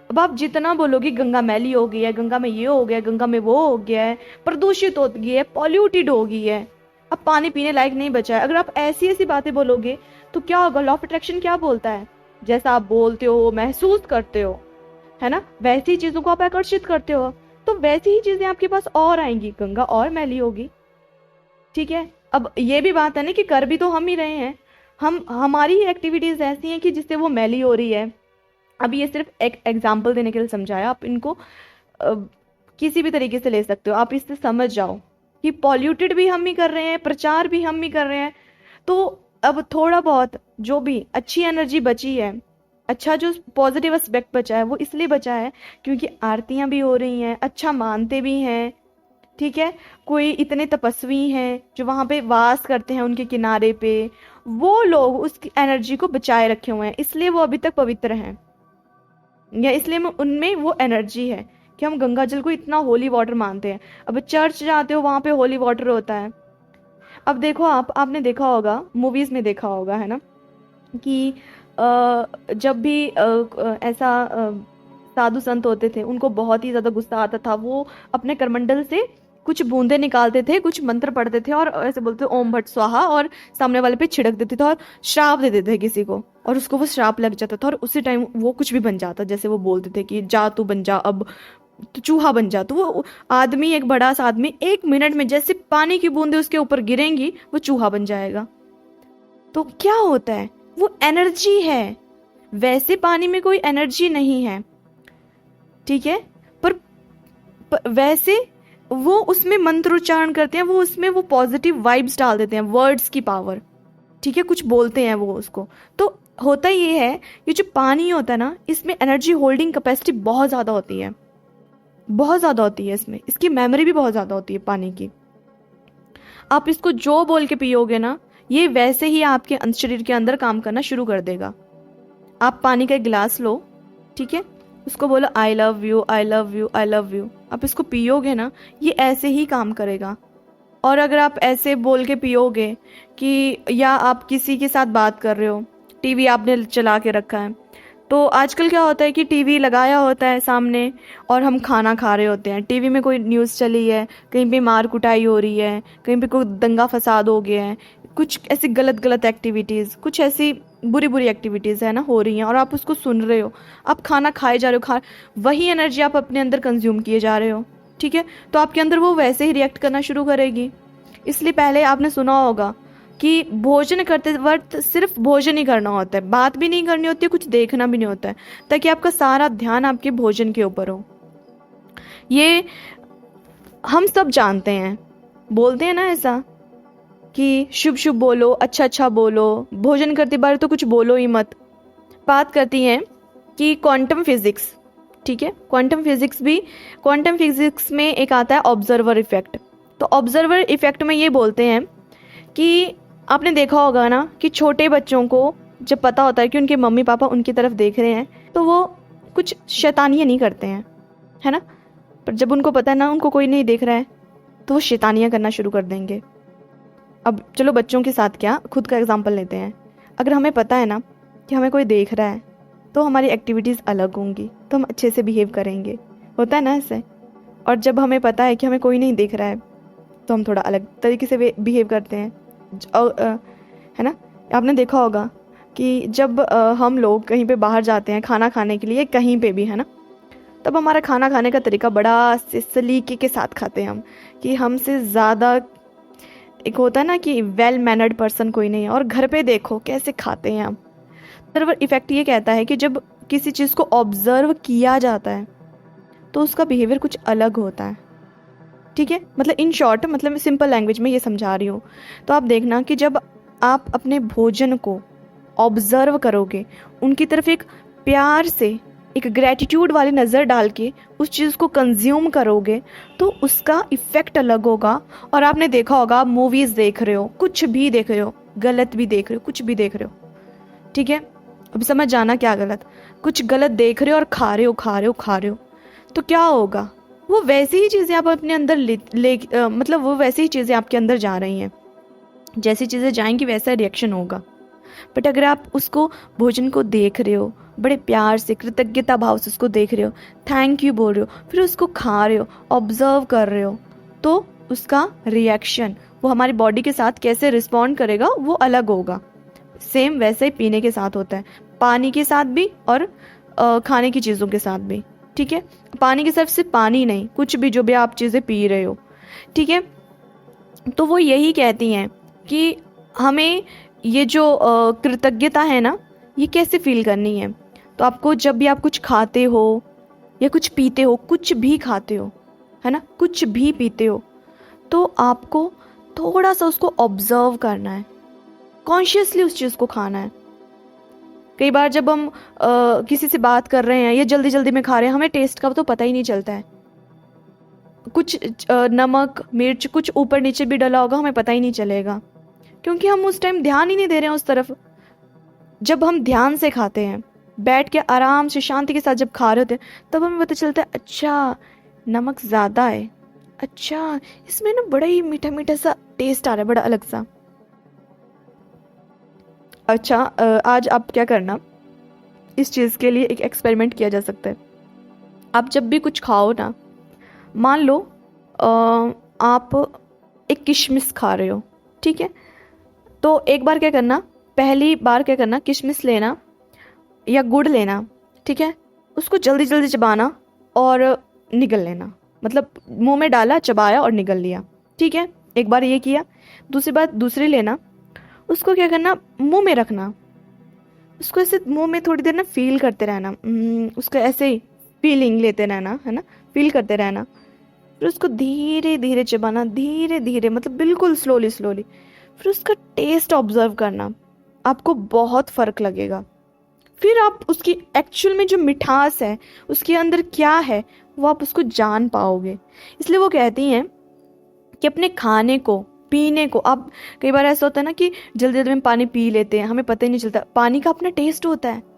अब आप जितना बोलोगे गंगा मैली हो गई है, गंगा में ये हो गया, गंगा में वो हो गया है, प्रदूषित हो गई है, पॉल्यूटेड हो गई है, अब पानी पीने लायक नहीं बचा है, अगर आप ऐसी ऐसी बातें बोलोगे तो क्या होगा? लॉ ऑफ अट्रैक्शन क्या बोलता है? जैसा आप बोलते हो, महसूस करते हो, है ना, वैसी चीजों को आप आकर्षित करते हो, तो वैसी ही चीजें आपके पास और आएंगी, गंगा और मैली होगी, ठीक है। अब ये भी बात है ना कि कर भी तो हम ही रहे हैं, हमारी एक्टिविटीज ऐसी हैं कि जिससे वो मैली हो रही है। अब ये सिर्फ एक एग्जाम्पल देने के लिए समझाया, आप इनको किसी भी तरीके से ले सकते हो, आप इससे समझ जाओ कि पॉल्यूटेड भी हम ही कर रहे हैं, प्रचार भी हम ही कर रहे हैं। तो अब थोड़ा बहुत जो भी अच्छी एनर्जी बची है, अच्छा जो पॉजिटिव एस्पेक्ट बचा है, वो इसलिए बचा है क्योंकि आरतियां भी हो रही हैं, अच्छा मानते भी हैं, ठीक है। कोई इतने तपस्वी हैं जो वहां पे वास करते हैं उनके किनारे पे, वो लोग उस एनर्जी को बचाए रखे हुए हैं, इसलिए वो अभी तक पवित्र हैं, या इसलिए उनमें वो एनर्जी है कि हम गंगा जल को इतना होली वाटर मानते हैं। अब चर्च जाते हो, वहां पे होली वाटर होता है। अब देखो, आपने देखा होगा, मूवीज में देखा होगा, है ना, कि जब भी ऐसा साधु संत होते थे, उनको बहुत ही ज्यादा गुस्सा आता था, वो अपने करमंडल से कुछ बूंदे निकालते थे, कुछ मंत्र पढ़ते थे और ऐसे बोलते ओम भट स्वाहा, और सामने वाले पे छिड़क देते थे और श्राप दे देते थे किसी को, और उसको वो श्राप लग जाता था और उसी टाइम वो कुछ भी बन जाता। जैसे वो बोलते थे कि जा तू बन जा, अब तो चूहा बन जा, तो वो आदमी, एक बड़ा सा आदमी, 1 मिनट में जैसे पानी की बूंदे उसके ऊपर गिरेंगी वो चूहा बन जाएगा। तो क्या होता है? वो एनर्जी है। वैसे पानी में कोई एनर्जी नहीं है, ठीक है, पर वैसे वो उसमें मंत्र उच्चारण करते हैं, वो उसमें वो पॉजिटिव वाइब्स डाल देते हैं, वर्ड्स की पावर, ठीक है, कुछ बोलते हैं वो उसको। तो होता ये है, ये जो पानी होता है ना, इसमें एनर्जी होल्डिंग कैपेसिटी बहुत ज़्यादा होती है, बहुत ज़्यादा होती है इसमें, इसकी मेमोरी भी बहुत ज़्यादा होती है पानी की। आप इसको जो बोल के पियोगे ना, ये वैसे ही आपके शरीर के अंदर काम करना शुरू कर देगा। आप पानी का एक गिलास लो, ठीक है, उसको बोलो I love you, I love you, I love you, आप इसको पियोगे ना, ये ऐसे ही काम करेगा। और अगर आप ऐसे बोल के पियोगे कि, या आप किसी के साथ बात कर रहे हो, टीवी आपने चला के रखा है, तो आजकल क्या होता है कि टीवी लगाया होता है सामने और हम खाना खा रहे होते हैं, टीवी में कोई न्यूज़ चली है, कहीं पे मार कुटाई हो रही है, कहीं पे कोई दंगा फसाद हो गया है, कुछ ऐसी गलत गलत एक्टिविटीज़, कुछ ऐसी बुरी बुरी एक्टिविटीज़ है ना हो रही हैं, और आप उसको सुन रहे हो, आप खाना खाए जा रहे हो, वही एनर्जी आप अपने अंदर कंज्यूम किए जा रहे हो, ठीक है। तो आपके अंदर वो वैसे ही रिएक्ट करना शुरू करेगी। इसलिए पहले आपने सुना होगा कि भोजन करते वक्त सिर्फ भोजन ही करना होता है, बात भी नहीं करनी होती है, कुछ देखना भी नहीं होता है, ताकि आपका सारा ध्यान आपके भोजन के ऊपर हो। ये हम सब जानते हैं, बोलते हैं ना ऐसा कि शुभ शुभ बोलो, अच्छा अच्छा बोलो, भोजन करते बार तो कुछ बोलो ही मत। बात करती हैं कि क्वांटम फिजिक्स, ठीक है, क्वांटम फिजिक्स में एक आता है ऑब्जर्वर इफेक्ट। तो ऑब्जर्वर इफेक्ट में ये बोलते हैं कि आपने देखा होगा ना कि छोटे बच्चों को जब पता होता है कि उनके मम्मी पापा उनकी तरफ देख रहे हैं, तो वो कुछ शैतानियाँ नहीं करते हैं, है ना, पर जब उनको पता है ना उनको कोई नहीं देख रहा है, तो वो शैतानियाँ करना शुरू कर देंगे। अब चलो बच्चों के साथ क्या, खुद का एग्जाम्पल लेते हैं। अगर हमें पता है ना कि हमें कोई देख रहा है, तो हमारी एक्टिविटीज़ अलग होंगी, तो हम अच्छे से बिहेव करेंगे, होता है ना ऐसे। और जब हमें पता है कि हमें कोई नहीं देख रहा है, तो हम थोड़ा अलग तरीके से बिहेव करते हैं, है ना। आपने देखा होगा कि जब हम लोग कहीं पे बाहर जाते हैं खाना खाने के लिए, कहीं पे भी, है ना, तब हमारा खाना खाने का तरीका बड़ा सलीके के साथ खाते हैं हम, कि हमसे ज़्यादा एक होता है ना कि वेल मैनर्ड पर्सन कोई नहीं है। और घर पे देखो कैसे खाते हैं हम। ऑब्जर्वर इफेक्ट ये कहता है कि जब किसी चीज़ को ऑब्जर्व किया जाता है तो उसका बिहेवियर कुछ अलग होता है, ठीक ठीक है, मतलब इन शॉर्ट, मतलब सिंपल लैंग्वेज में ये समझा रही हूँ। तो आप देखना कि जब आप अपने भोजन को ऑब्जर्व करोगे, उनकी तरफ एक प्यार से, एक ग्रेटिट्यूड वाली नज़र डाल के उस चीज़ को कंज्यूम करोगे, तो उसका इफ़ेक्ट अलग होगा। और आपने देखा होगा, आप मूवीज़ देख रहे हो, कुछ भी देख रहे हो, गलत भी देख रहे हो, कुछ भी देख रहे हो, ठीक है, अब समझ जाना क्या गलत, कुछ गलत देख रहे हो और खा रहे हो, खा रहे हो, खा रहे हो, तो क्या होगा, वो वैसी ही चीज़ें आप अपने अंदर मतलब वो वैसी ही चीज़ें आपके अंदर जा रही हैं, जैसी चीज़ें जाएंगी वैसा रिएक्शन होगा। बट अगर आप उसको, भोजन को देख रहे हो, बड़े प्यार से, कृतज्ञता भाव से उसको देख रहे हो, थैंक यू बोल रहे हो, फिर उसको खा रहे हो, ऑब्जर्व कर रहे हो, तो उसका रिएक्शन, वो हमारी बॉडी के साथ कैसे रिस्पॉन्ड करेगा, वो अलग होगा। सेम वैसे ही पीने के साथ होता है, पानी के साथ भी और खाने की चीज़ों के साथ भी, ठीक है। पानी के साथ सिर्फ पानी नहीं, कुछ भी जो भी आप चीज़ें पी रहे हो, ठीक है। तो वो यही कहती हैं कि हमें ये जो कृतज्ञता है ना, ये कैसे फील करनी है। तो आपको जब भी आप कुछ खाते हो या कुछ पीते हो, कुछ भी खाते हो, है ना, कुछ भी पीते हो, तो आपको थोड़ा सा उसको ऑब्जर्व करना है, कॉन्शियसली उस चीज़ को खाना है। कई बार जब हम किसी से बात कर रहे हैं या जल्दी जल्दी में खा रहे हैं, हमें टेस्ट का तो पता ही नहीं चलता है, कुछ नमक मिर्च कुछ ऊपर नीचे भी डला होगा, हमें पता ही नहीं चलेगा, क्योंकि हम उस टाइम ध्यान ही नहीं दे रहे हैं उस तरफ। जब हम ध्यान से खाते हैं, बैठ के आराम से शांति के साथ जब खा रहे होते हैं, तब हमें पता चलता है अच्छा नमक ज़्यादा है, अच्छा इसमें ना बड़ा ही मीठा मीठा सा टेस्ट आ रहा है, बड़ा अलग सा। अच्छा, आज आप क्या करना, इस चीज़ के लिए एक एक्सपेरिमेंट किया जा सकता है। आप जब भी कुछ खाओ ना, मान लो आप एक किशमिश खा रहे हो, ठीक है, तो एक बार क्या करना, पहली बार क्या करना, किशमिश लेना या गुड़ लेना, ठीक है, उसको जल्दी जल्दी चबाना और निगल लेना, मतलब मुंह में डाला, चबाया और निगल लिया, ठीक है, एक बार ये किया। दूसरी बार दूसरी लेना, उसको क्या करना, मुंह में रखना, उसको ऐसे मुंह में थोड़ी देर ना फील करते रहना, उसको ऐसे ही फीलिंग लेते रहना, है ना, फील करते रहना, फिर उसको धीरे धीरे चबाना, धीरे धीरे, मतलब बिल्कुल स्लोली स्लोली, फिर उसका टेस्ट ऑब्जर्व करना, आपको बहुत फ़र्क लगेगा। फिर आप उसकी एक्चुअल में जो मिठास है, उसके अंदर क्या है, वो आप उसको जान पाओगे। इसलिए वो कहती हैं कि अपने खाने को, पीने को, आप, कई बार ऐसा होता है ना कि जल्दी जल्दी में पानी पी लेते हैं, हमें पता ही नहीं चलता, पानी का अपना टेस्ट होता है।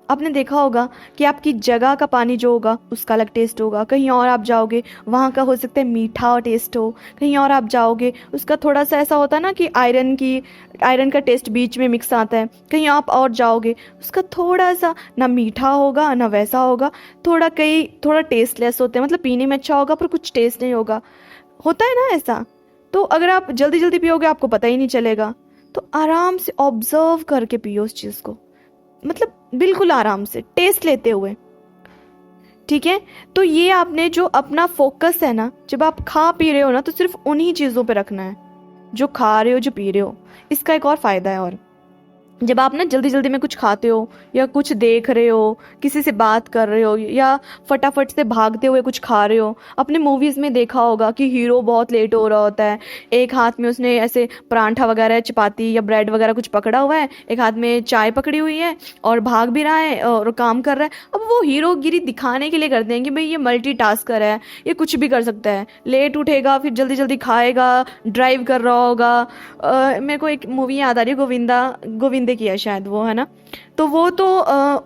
आपने देखा होगा कि आपकी जगह का पानी जो होगा उसका अलग टेस्ट होगा, कहीं और आप जाओगे वहाँ का हो सकता है मीठा और टेस्ट हो, कहीं और आप जाओगे उसका थोड़ा सा ऐसा होता है ना कि आयरन का टेस्ट बीच में मिक्स आता है, कहीं आप और जाओगे उसका थोड़ा सा ना मीठा होगा ना वैसा होगा, थोड़ा टेस्टलेस होते हैं, मतलब पीने में अच्छा होगा पर कुछ टेस्ट नहीं होगा, होता है ना ऐसा। तो अगर आप जल्दी जल्दी पियोगे आपको पता ही नहीं चलेगा, तो आराम से ऑब्जर्व करके पियो उस चीज़ को, मतलब बिल्कुल आराम से टेस्ट लेते हुए, ठीक है। तो ये आपने जो अपना फोकस है ना, जब आप खा पी रहे हो ना, तो सिर्फ उन्हीं चीज़ों पे रखना है जो खा रहे हो, जो पी रहे हो। इसका एक और फ़ायदा है, और जब आप ना जल्दी जल्दी में कुछ खाते हो या कुछ देख रहे हो, किसी से बात कर रहे हो या फटाफट से भागते हुए कुछ खा रहे हो, अपने मूवीज़ में देखा होगा कि हीरो बहुत लेट हो रहा होता है, एक हाथ में उसने ऐसे परांठा वगैरह, चपाती या ब्रेड वगैरह कुछ पकड़ा हुआ है, एक हाथ में चाय पकड़ी हुई है और भाग भी रहा है और काम कर रहा है। अब वो हीरोगिरी दिखाने के लिए करते हैं कि भाई ये मल्टीटास्कर है, ये कुछ भी कर सकता है, लेट उठेगा फिर जल्दी जल्दी खाएगा, ड्राइव कर रहा होगा। मेरे को एक मूवी याद आ रही है, गोविंदे किया शायद वो, है ना, तो वो तो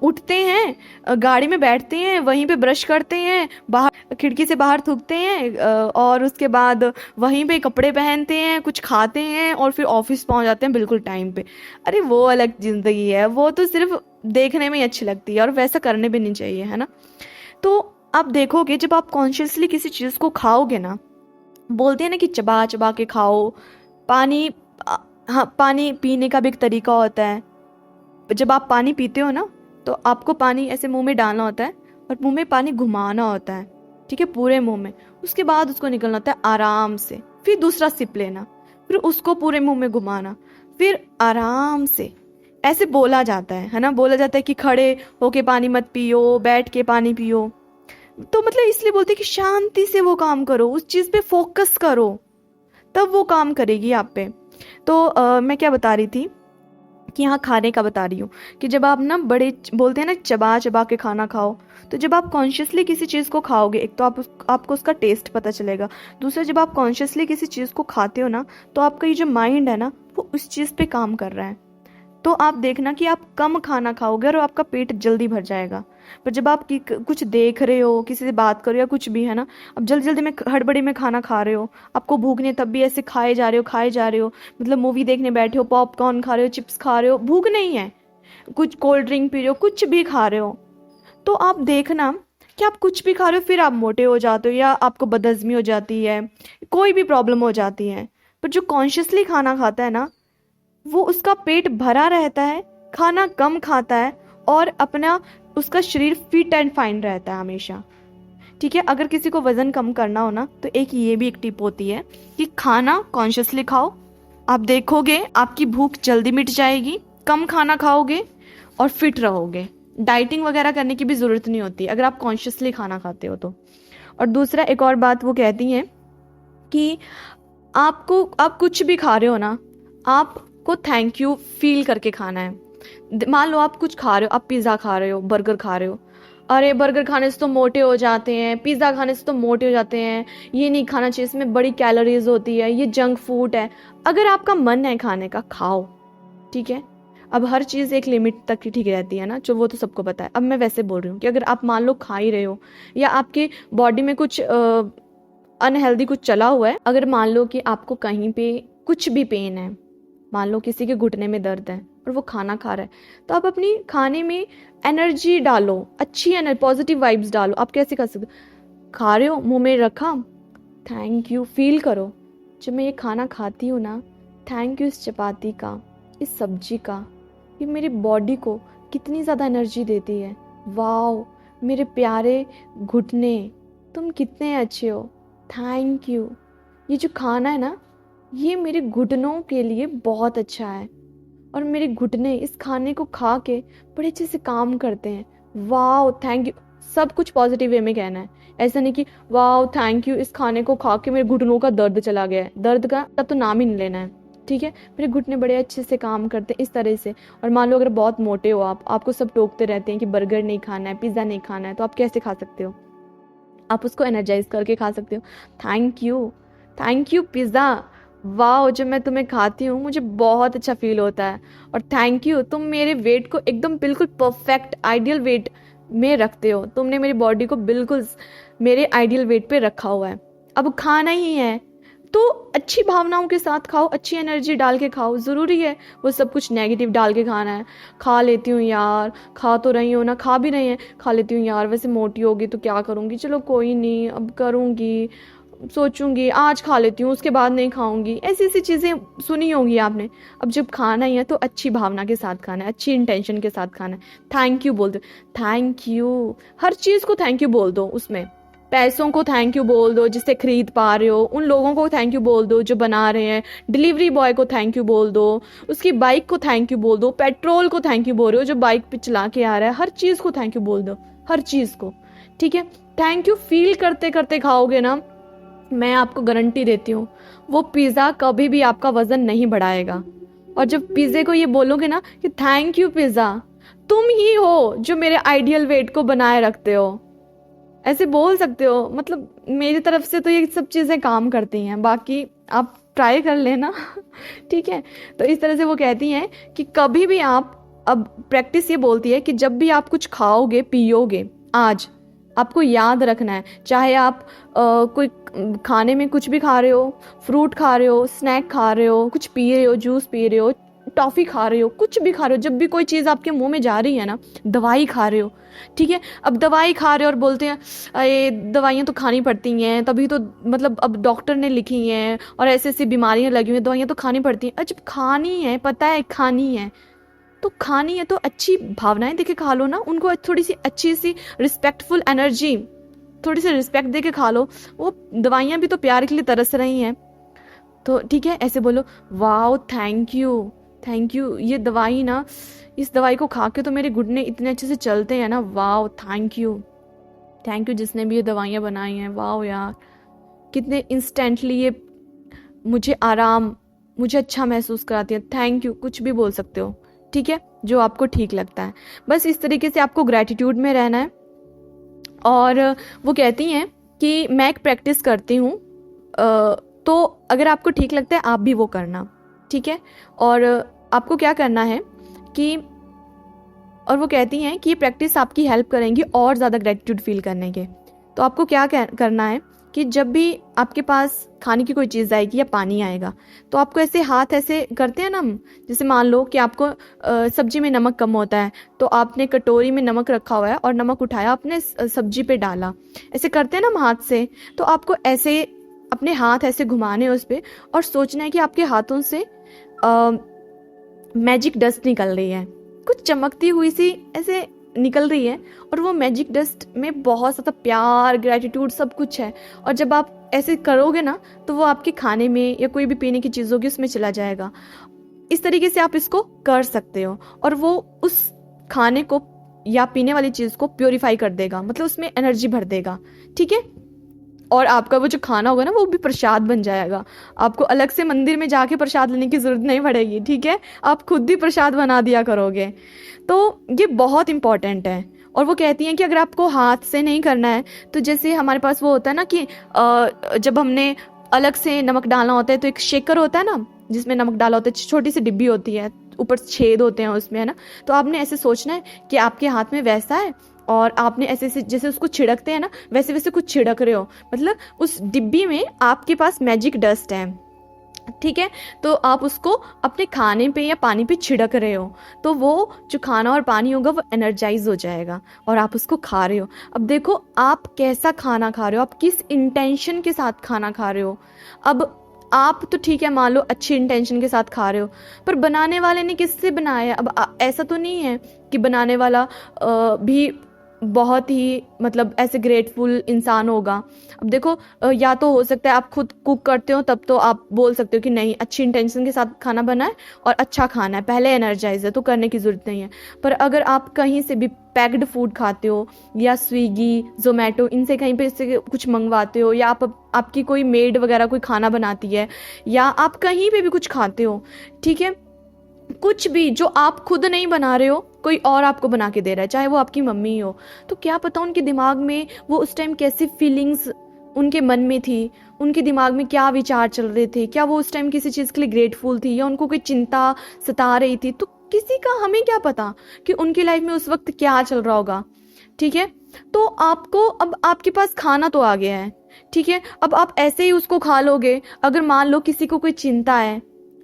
उठते हैं, गाड़ी में बैठते हैं, वहीं पे ब्रश करते हैं, बाहर खिड़की से बाहर थूकते हैं, और उसके बाद वहीं पे कपड़े पहनते हैं, कुछ खाते हैं और फिर ऑफिस पहुंच जाते हैं बिल्कुल टाइम पे। अरे वो अलग जिंदगी है, वो तो सिर्फ देखने में ही अच्छी लगती है और वैसा करने भी नहीं चाहिए, है ना। तो आप देखोगे जब आप कॉन्शियसली किसी चीज़ को खाओगे ना, बोलते हैं ना कि चबा चबा के खाओ, पानी, हाँ, पानी पीने का भी एक तरीका होता है। जब आप पानी पीते हो ना, तो आपको पानी ऐसे मुंह में डालना होता है और मुंह में पानी घुमाना होता है, ठीक है, पूरे मुंह में, उसके बाद उसको निकलना होता है आराम से, फिर दूसरा सिप लेना, फिर उसको पूरे मुंह में घुमाना, फिर आराम से, ऐसे बोला जाता है ना, बोला जाता है कि खड़े होके पानी मत पियो, बैठ के पानी पियो, तो मतलब इसलिए बोलते हैं कि शांति से वो काम करो, उस चीज़ पे फोकस करो, तब वो काम करेगी आप पे। तो मैं क्या बता रही थी कि यहाँ खाने का बता रही हूँ कि जब आप ना बड़े बोलते हैं ना चबा चबा के खाना खाओ, तो जब आप कॉन्शियसली किसी चीज़ को खाओगे, एक तो आपको उसका टेस्ट पता चलेगा, दूसरा जब आप कॉन्शियसली किसी चीज़ को खाते हो ना, तो आपका ये जो माइंड है ना वो उस चीज़ पे काम कर रहा है। तो आप देखना कि आप कम खाना खाओगे और आपका पेट जल्दी भर जाएगा। पर जब आप कुछ देख रहे हो, किसी से बात करो या कुछ भी है ना, अब जल्दी जल्दी में हड़बड़ी में खाना खा रहे हो, आपको भूख नहीं, तब भी ऐसे खाए जा रहे हो, मतलब मूवी देखने बैठे हो, पॉपकॉर्न खा रहे हो, चिप्स खा रहे हो, भूख नहीं है, कुछ कोल्ड ड्रिंक पी रहे हो, कुछ भी खा रहे हो, तो आप देखना कि आप कुछ भी खा रहे हो फिर आप मोटे हो जाते हो या आपको बदहजमी हो जाती है, कोई भी प्रॉब्लम हो जाती है। पर जो कॉन्शियसली खाना खाता है ना, वो उसका पेट भरा रहता है, खाना कम खाता है और अपना उसका शरीर फिट एंड फाइन रहता है हमेशा। ठीक है, अगर किसी को वजन कम करना हो ना, तो ये भी एक टिप होती है कि खाना कॉन्शियसली खाओ, आप देखोगे आपकी भूख जल्दी मिट जाएगी, कम खाना खाओगे और फिट रहोगे। डाइटिंग वगैरह करने की भी ज़रूरत नहीं होती अगर आप कॉन्शियसली खाना खाते हो तो। और दूसरा एक और बात वो कहती हैं कि आप कुछ भी खा रहे हो ना, आपको थैंक यू फील करके खाना है। मान लो आप कुछ खा रहे हो, आप पिज़्ज़ा खा रहे हो, बर्गर खा रहे हो, अरे बर्गर खाने से तो मोटे हो जाते हैं, पिज़्ज़ा खाने से तो मोटे हो जाते हैं, ये नहीं खाना चाहिए, इसमें बड़ी कैलोरीज होती है, ये जंक फूड है। अगर आपका मन है खाने का, खाओ, ठीक है। अब हर चीज़ एक लिमिट तक ही ठीक रहती है ना, जो वो तो सबको पता है। अब मैं वैसे बोल रही हूँ कि अगर आप मान लो खा ही रहे हो या आपके बॉडी में कुछ अनहेल्दी कुछ चला हुआ है, अगर मान लो कि आपको कहीं पे कुछ भी पेन है, मान लो किसी के घुटने में दर्द है और वो खाना खा रहा है, तो आप अपनी खाने में एनर्जी डालो, अच्छी एनर्जी, पॉजिटिव वाइब्स डालो। आप कैसे खा सकते हो? खा रहे हो, मुंह में रखा, थैंक यू फील करो, जब मैं ये खाना खाती हूँ ना, थैंक यू इस चपाती का, इस सब्जी का, ये मेरी बॉडी को कितनी ज़्यादा एनर्जी देती है। वाओ मेरे प्यारे घुटने, तुम कितने अच्छे हो, थैंक यू। ये जो खाना है ना, ये मेरे घुटनों के लिए बहुत अच्छा है और मेरे घुटने इस खाने को खा के बड़े अच्छे से काम करते हैं। वाओ थैंक यू, सब कुछ पॉजिटिव वे में कहना है, ऐसा नहीं कि वाओ थैंक यू इस खाने को खा के मेरे घुटनों का दर्द चला गया है, दर्द का तब तो नाम ही नहीं लेना है, ठीक है। मेरे घुटने बड़े अच्छे से काम करते हैं, इस तरह से। और मान लो अगर बहुत मोटे हो आप, आपको सब टोकते रहते हैं कि बर्गर नहीं खाना है, पिज़्ज़ा नहीं खाना है, तो आप कैसे खा सकते हो? आप उसको एनर्जाइज करके खा सकते हो। थैंक यू पिज़्ज़ा, वाह जब मैं तुम्हें खाती हूँ मुझे बहुत अच्छा फील होता है, और थैंक यू तुम मेरे वेट को एकदम बिल्कुल परफेक्ट आइडियल वेट में रखते हो, तुमने मेरी बॉडी को बिल्कुल मेरे आइडियल वेट पे रखा हुआ है। अब खाना ही है तो अच्छी भावनाओं के साथ खाओ, अच्छी एनर्जी डाल के खाओ। ज़रूरी है वो सब कुछ नेगेटिव डाल के खाना है? खा लेती हूँ यार, खा तो रही हो ना, खा भी रही है, खा लेती हूँ यार, वैसे मोटी होगी तो क्या करूँगी, चलो कोई नहीं अब करूँगी, सोचूंगी, आज खा लेती हूँ उसके बाद नहीं खाऊंगी, ऐसी ऐसी चीज़ें सुनी होंगी आपने। अब जब खाना ही है तो अच्छी भावना के साथ खाना है, अच्छी इंटेंशन के साथ खाना है। थैंक यू बोल दो, थैंक यू, हर चीज़ को थैंक यू बोल दो। उसमें पैसों को थैंक यू बोल दो जिससे खरीद पा रहे हो, उन लोगों को थैंक यू बोल दो जो बना रहे हैं, डिलीवरी बॉय को थैंक यू बोल दो, उसकी बाइक को थैंक यू बोल दो, पेट्रोल को थैंक यू बोल रहे हो जो बाइक पे चला के आ रहा है, हर चीज़ को थैंक यू बोल दो, हर चीज़ को, ठीक है। थैंक यू फील करते करते खाओगे ना, मैं आपको गारंटी देती हूँ वो पिज़्ज़ा कभी भी आपका वज़न नहीं बढ़ाएगा। और जब पिज़्ज़े को ये बोलोगे ना कि थैंक यू पिज़्ज़ा, तुम ही हो जो मेरे आइडियल वेट को बनाए रखते हो, ऐसे बोल सकते हो। मतलब मेरी तरफ से तो ये सब चीज़ें काम करती हैं, बाकी आप ट्राई कर लेना ठीक है। तो इस तरह से वो कहती हैं कि कभी भी आप, अब प्रैक्टिस ये बोलती है कि जब भी आप कुछ खाओगे पियोगे, आज आपको याद रखना है, चाहे आप कोई खाने में कुछ भी खा रहे हो, फ्रूट खा रहे हो, स्नैक खा रहे हो, कुछ पी रहे हो, जूस पी रहे हो, टॉफ़ी खा रहे हो, कुछ भी खा रहे हो, जब भी कोई चीज़ आपके मुंह में जा रही है ना, दवाई खा रहे हो, ठीक है। अब दवाई खा रहे हो और बोलते हैं अरे दवाइयाँ तो खानी पड़ती हैं, तभी तो मतलब अब डॉक्टर ने लिखी हैं और ऐसी ऐसी बीमारियाँ लगी हुई हैं, दवाइयाँ तो खानी पड़ती हैं। जब खानी है, पता है खानी है तो खानी है, तो अच्छी भावनाएं देके खा लो ना, उनको थोड़ी सी अच्छी सी रिस्पेक्टफुल एनर्जी, थोड़ी सी रिस्पेक्ट देके खा लो। वो दवाइयाँ भी तो प्यार के लिए तरस रही हैं, तो ठीक है ऐसे बोलो, वाओ थैंक यू, ये दवाई ना, इस दवाई को खा के तो मेरे घुटने इतने अच्छे से चलते हैं ना, wow thank you. Thank you जिसने भी ये दवाइयाँ बनाई हैं, वाह यार कितने इंस्टेंटली ये मुझे आराम, मुझे अच्छा महसूस कराती है। थैंक यू, कुछ भी बोल सकते हो, ठीक है, जो आपको ठीक लगता है। बस इस तरीके से आपको ग्रैटिट्यूड में रहना है। और वो कहती हैं कि मैं एक प्रैक्टिस करती हूँ, तो अगर आपको ठीक लगता है आप भी वो करना, ठीक है। और आपको क्या करना है कि, और वो कहती हैं कि ये प्रैक्टिस आपकी हेल्प करेंगी और ज़्यादा ग्रेटिट्यूड फील करने के। तो आपको क्या करना है कि जब भी आपके पास खाने की कोई चीज़ आएगी या पानी आएगा, तो आपको ऐसे हाथ ऐसे करते हैं ना हम, जैसे मान लो कि आपको सब्जी में नमक कम होता है, तो आपने कटोरी में नमक रखा हुआ है और नमक उठाया, आपने सब्जी पे डाला, ऐसे करते हैं ना हम हाथ से। तो आपको ऐसे अपने हाथ ऐसे घुमाने उस पर, और सोचना है कि आपके हाथों से मैजिक डस्ट निकल रही है, कुछ चमकती हुई सी ऐसे निकल रही है, और वो मैजिक डस्ट में बहुत ज़्यादा प्यार, ग्रेटिट्यूड सब कुछ है। और जब आप ऐसे करोगे ना, तो वो आपके खाने में या कोई भी पीने की चीज़ होगी उसमें चला जाएगा। इस तरीके से आप इसको कर सकते हो, और वो उस खाने को या पीने वाली चीज़ को प्योरीफाई कर देगा, मतलब उसमें एनर्जी भर देगा, ठीक है। और आपका वो जो खाना होगा ना, वो भी प्रसाद बन जाएगा। आपको अलग से मंदिर में जाके प्रसाद लेने की ज़रूरत नहीं पड़ेगी, ठीक है, आप खुद ही प्रसाद बना दिया करोगे। तो ये बहुत इंपॉर्टेंट है। और वो कहती हैं कि अगर आपको हाथ से नहीं करना है, तो जैसे हमारे पास वो होता है ना कि जब हमने अलग से नमक डालना होता है, तो एक शेकर होता है ना जिसमें नमक डाला होता है, छोटी सी डिब्बी होती है, ऊपर छेद होते हैं उसमें, है ना। तो आपने ऐसे सोचना है कि आपके हाथ में वैसा है, और आपने ऐसे ऐसे जैसे उसको छिड़कते हैं ना, वैसे वैसे कुछ छिड़क रहे हो, मतलब उस डिब्बी में आपके पास मैजिक डस्ट है, ठीक है। तो आप उसको अपने खाने पे या पानी पे छिड़क रहे हो, तो वो जो खाना और पानी होगा वो एनर्जाइज हो जाएगा, और आप उसको खा रहे हो। अब देखो आप कैसा खाना खा रहे हो, आप किस इंटेंशन के साथ खाना खा रहे हो। अब आप तो ठीक है, मान लो अच्छी इंटेंशन के साथ खा रहे हो, पर बनाने वाले ने किससे बनाया। अब ऐसा तो नहीं है कि बनाने वाला भी बहुत ही मतलब ऐसे ग्रेटफुल इंसान होगा। अब देखो या तो हो सकता है आप खुद कुक करते हो, तब तो आप बोल सकते हो कि नहीं, अच्छी इंटेंशन के साथ खाना बना है और अच्छा खाना है, पहले एनर्जाइज है, तो करने की ज़रूरत नहीं है। पर अगर आप कहीं से भी पैक्ड फूड खाते हो, या स्विगी जोमेटो इनसे कहीं पे इससे कुछ मंगवाते हो, या आपकी कोई मेड वगैरह कोई खाना बनाती है, या आप कहीं पे भी कुछ खाते हो, ठीक है, कुछ भी जो आप खुद नहीं बना रहे हो, कोई और आपको बना के दे रहा है, चाहे वो आपकी मम्मी हो, तो क्या पता उनके दिमाग में वो उस टाइम कैसी फीलिंग्स उनके मन में थी, उनके दिमाग में क्या विचार चल रहे थे, क्या वो उस टाइम किसी चीज़ के लिए ग्रेटफुल थी, या उनको कोई चिंता सता रही थी। तो किसी का हमें क्या पता कि उनकी लाइफ में उस वक्त क्या चल रहा होगा, ठीक है। तो आपको, अब आपके पास खाना तो आ गया है, ठीक है, अब आप ऐसे ही उसको खा लोगे। अगर मान लो किसी को कोई चिंता है,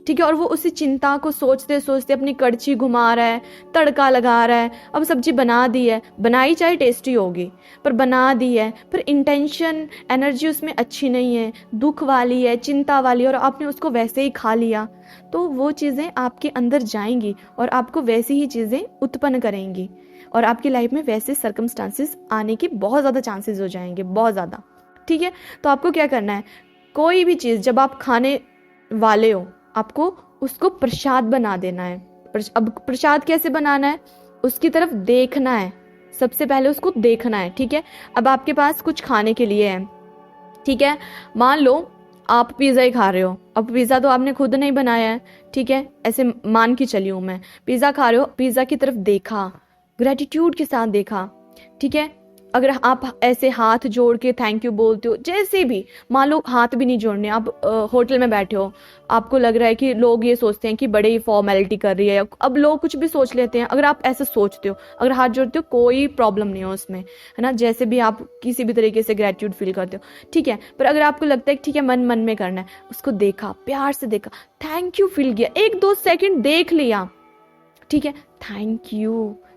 ठीक है, और वो उसी चिंता को सोचते सोचते अपनी कड़छी घुमा रहा है, तड़का लगा रहा है। अब सब्जी बना दी है, बनाई चाहे टेस्टी होगी, पर बना दी है, पर इंटेंशन एनर्जी उसमें अच्छी नहीं है, दुख वाली है, चिंता वाली, और आपने उसको वैसे ही खा लिया, तो वो चीज़ें आपके अंदर जाएंगी और आपको वैसी ही चीज़ें उत्पन्न करेंगी, और आपकी लाइफ में वैसे सर्कमस्टांसेस आने के बहुत ज़्यादा चांसेस हो जाएंगे, बहुत ज़्यादा, ठीक है। तो आपको क्या करना है, कोई भी चीज़ जब आप खाने वाले हो, आपको उसको प्रसाद बना देना है। अब प्रसाद कैसे बनाना है, उसकी तरफ देखना है, सबसे पहले उसको देखना है, ठीक है। अब आपके पास कुछ खाने के लिए है, ठीक है, मान लो आप पिज़्ज़ा ही खा रहे हो। अब पिज़्ज़ा तो आपने खुद नहीं बनाया है, ठीक है, ऐसे मान के चली हूँ मैं, पिज़्ज़ा खा रहे हो, पिज़्ज़ा की तरफ देखा, ग्रेटिट्यूड के साथ देखा, ठीक है। अगर आप ऐसे हाथ जोड़ के थैंक यू बोलते हो, जैसे भी, मान लो हाथ भी नहीं जोड़ने, आप होटल में बैठे हो, आपको लग रहा है कि लोग ये सोचते हैं कि बड़े ही फॉर्मेलिटी कर रही है, अब लोग कुछ भी सोच लेते हैं। अगर आप ऐसे सोचते हो, अगर हाथ जोड़ते हो, कोई प्रॉब्लम नहीं हो उसमें, है ना, जैसे भी आप किसी भी तरीके से ग्रेटिट्यूड फील करते हो, ठीक है। पर अगर आपको लगता है कि ठीक है, मन मन में करना है, उसको देखा, प्यार से देखा, थैंक यू फील किया, 1-2 सेकेंड देख लिया, ठीक है,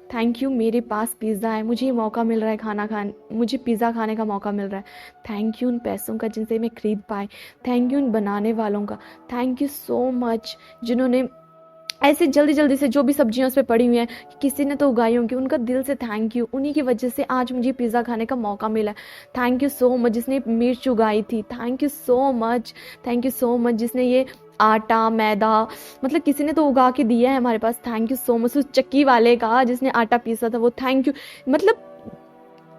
थैंक यू मेरे पास पिज़्ज़ा है, मुझे ये मौका मिल रहा है खाना खाने, मुझे पिज़्ज़ा खाने का मौका मिल रहा है, थैंक यू उन पैसों का जिनसे मैं खरीद पाए, थैंक यू उन बनाने वालों का, थैंक यू सो मच जिन्होंने ऐसे जल्दी जल्दी से जो भी सब्जियां उस पर पड़ी हुई हैं, किसी ने तो उगाई होंगी, उनका दिल से थैंक यू, उन्हीं की वजह से आज मुझे पिज़्ज़ा खाने का मौका मिला, थैंक यू सो मच जिसने मिर्च उगाई थी, थैंक यू सो मच जिसने ये आटा मैदा, मतलब किसी ने तो उगा के दिया है हमारे पास, थैंक यू सो मच उस चक्की वाले का जिसने आटा पीसा था, वो थैंक यू।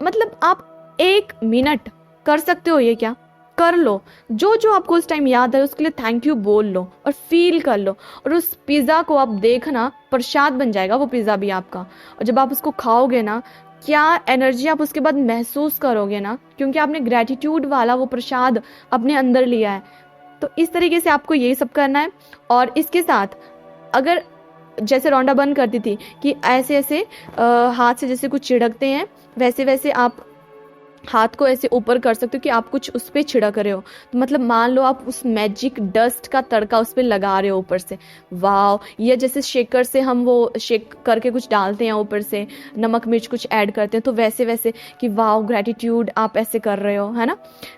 मतलब आप 1 मिनट कर सकते हो ये क्या, कर लो। जो जो आपको उस टाइम याद है उसके लिए थैंक यू बोल लो और फील कर लो। और उस पिज़्ज़ा को आप देखना, प्रसाद बन जाएगा वो पिज़्ज़ा भी आपका। और जब आप उसको खाओगे ना, क्या एनर्जी आप उसके बाद महसूस करोगे ना, क्योंकि आपने ग्रैटिट्यूड वाला वो प्रसाद अपने अंदर लिया है। तो इस तरीके से आपको यही सब करना है। और इसके साथ अगर जैसे रोंडा बंद करती थी कि ऐसे ऐसे हाथ से जैसे कुछ छिड़कते हैं, वैसे वैसे आप हाथ को ऐसे ऊपर कर सकते हो कि आप कुछ उस पर छिड़क रहे हो। तो मतलब मान लो आप उस मैजिक डस्ट का तड़का उस पर लगा रहे हो ऊपर से, वाओ। या जैसे शेकर से हम वो शेक करके कुछ डालते हैं ऊपर से, नमक मिर्च कुछ ऐड करते हैं, तो वैसे वैसे कि वाओ ग्रैटिट्यूड आप ऐसे कर रहे हो, है ना।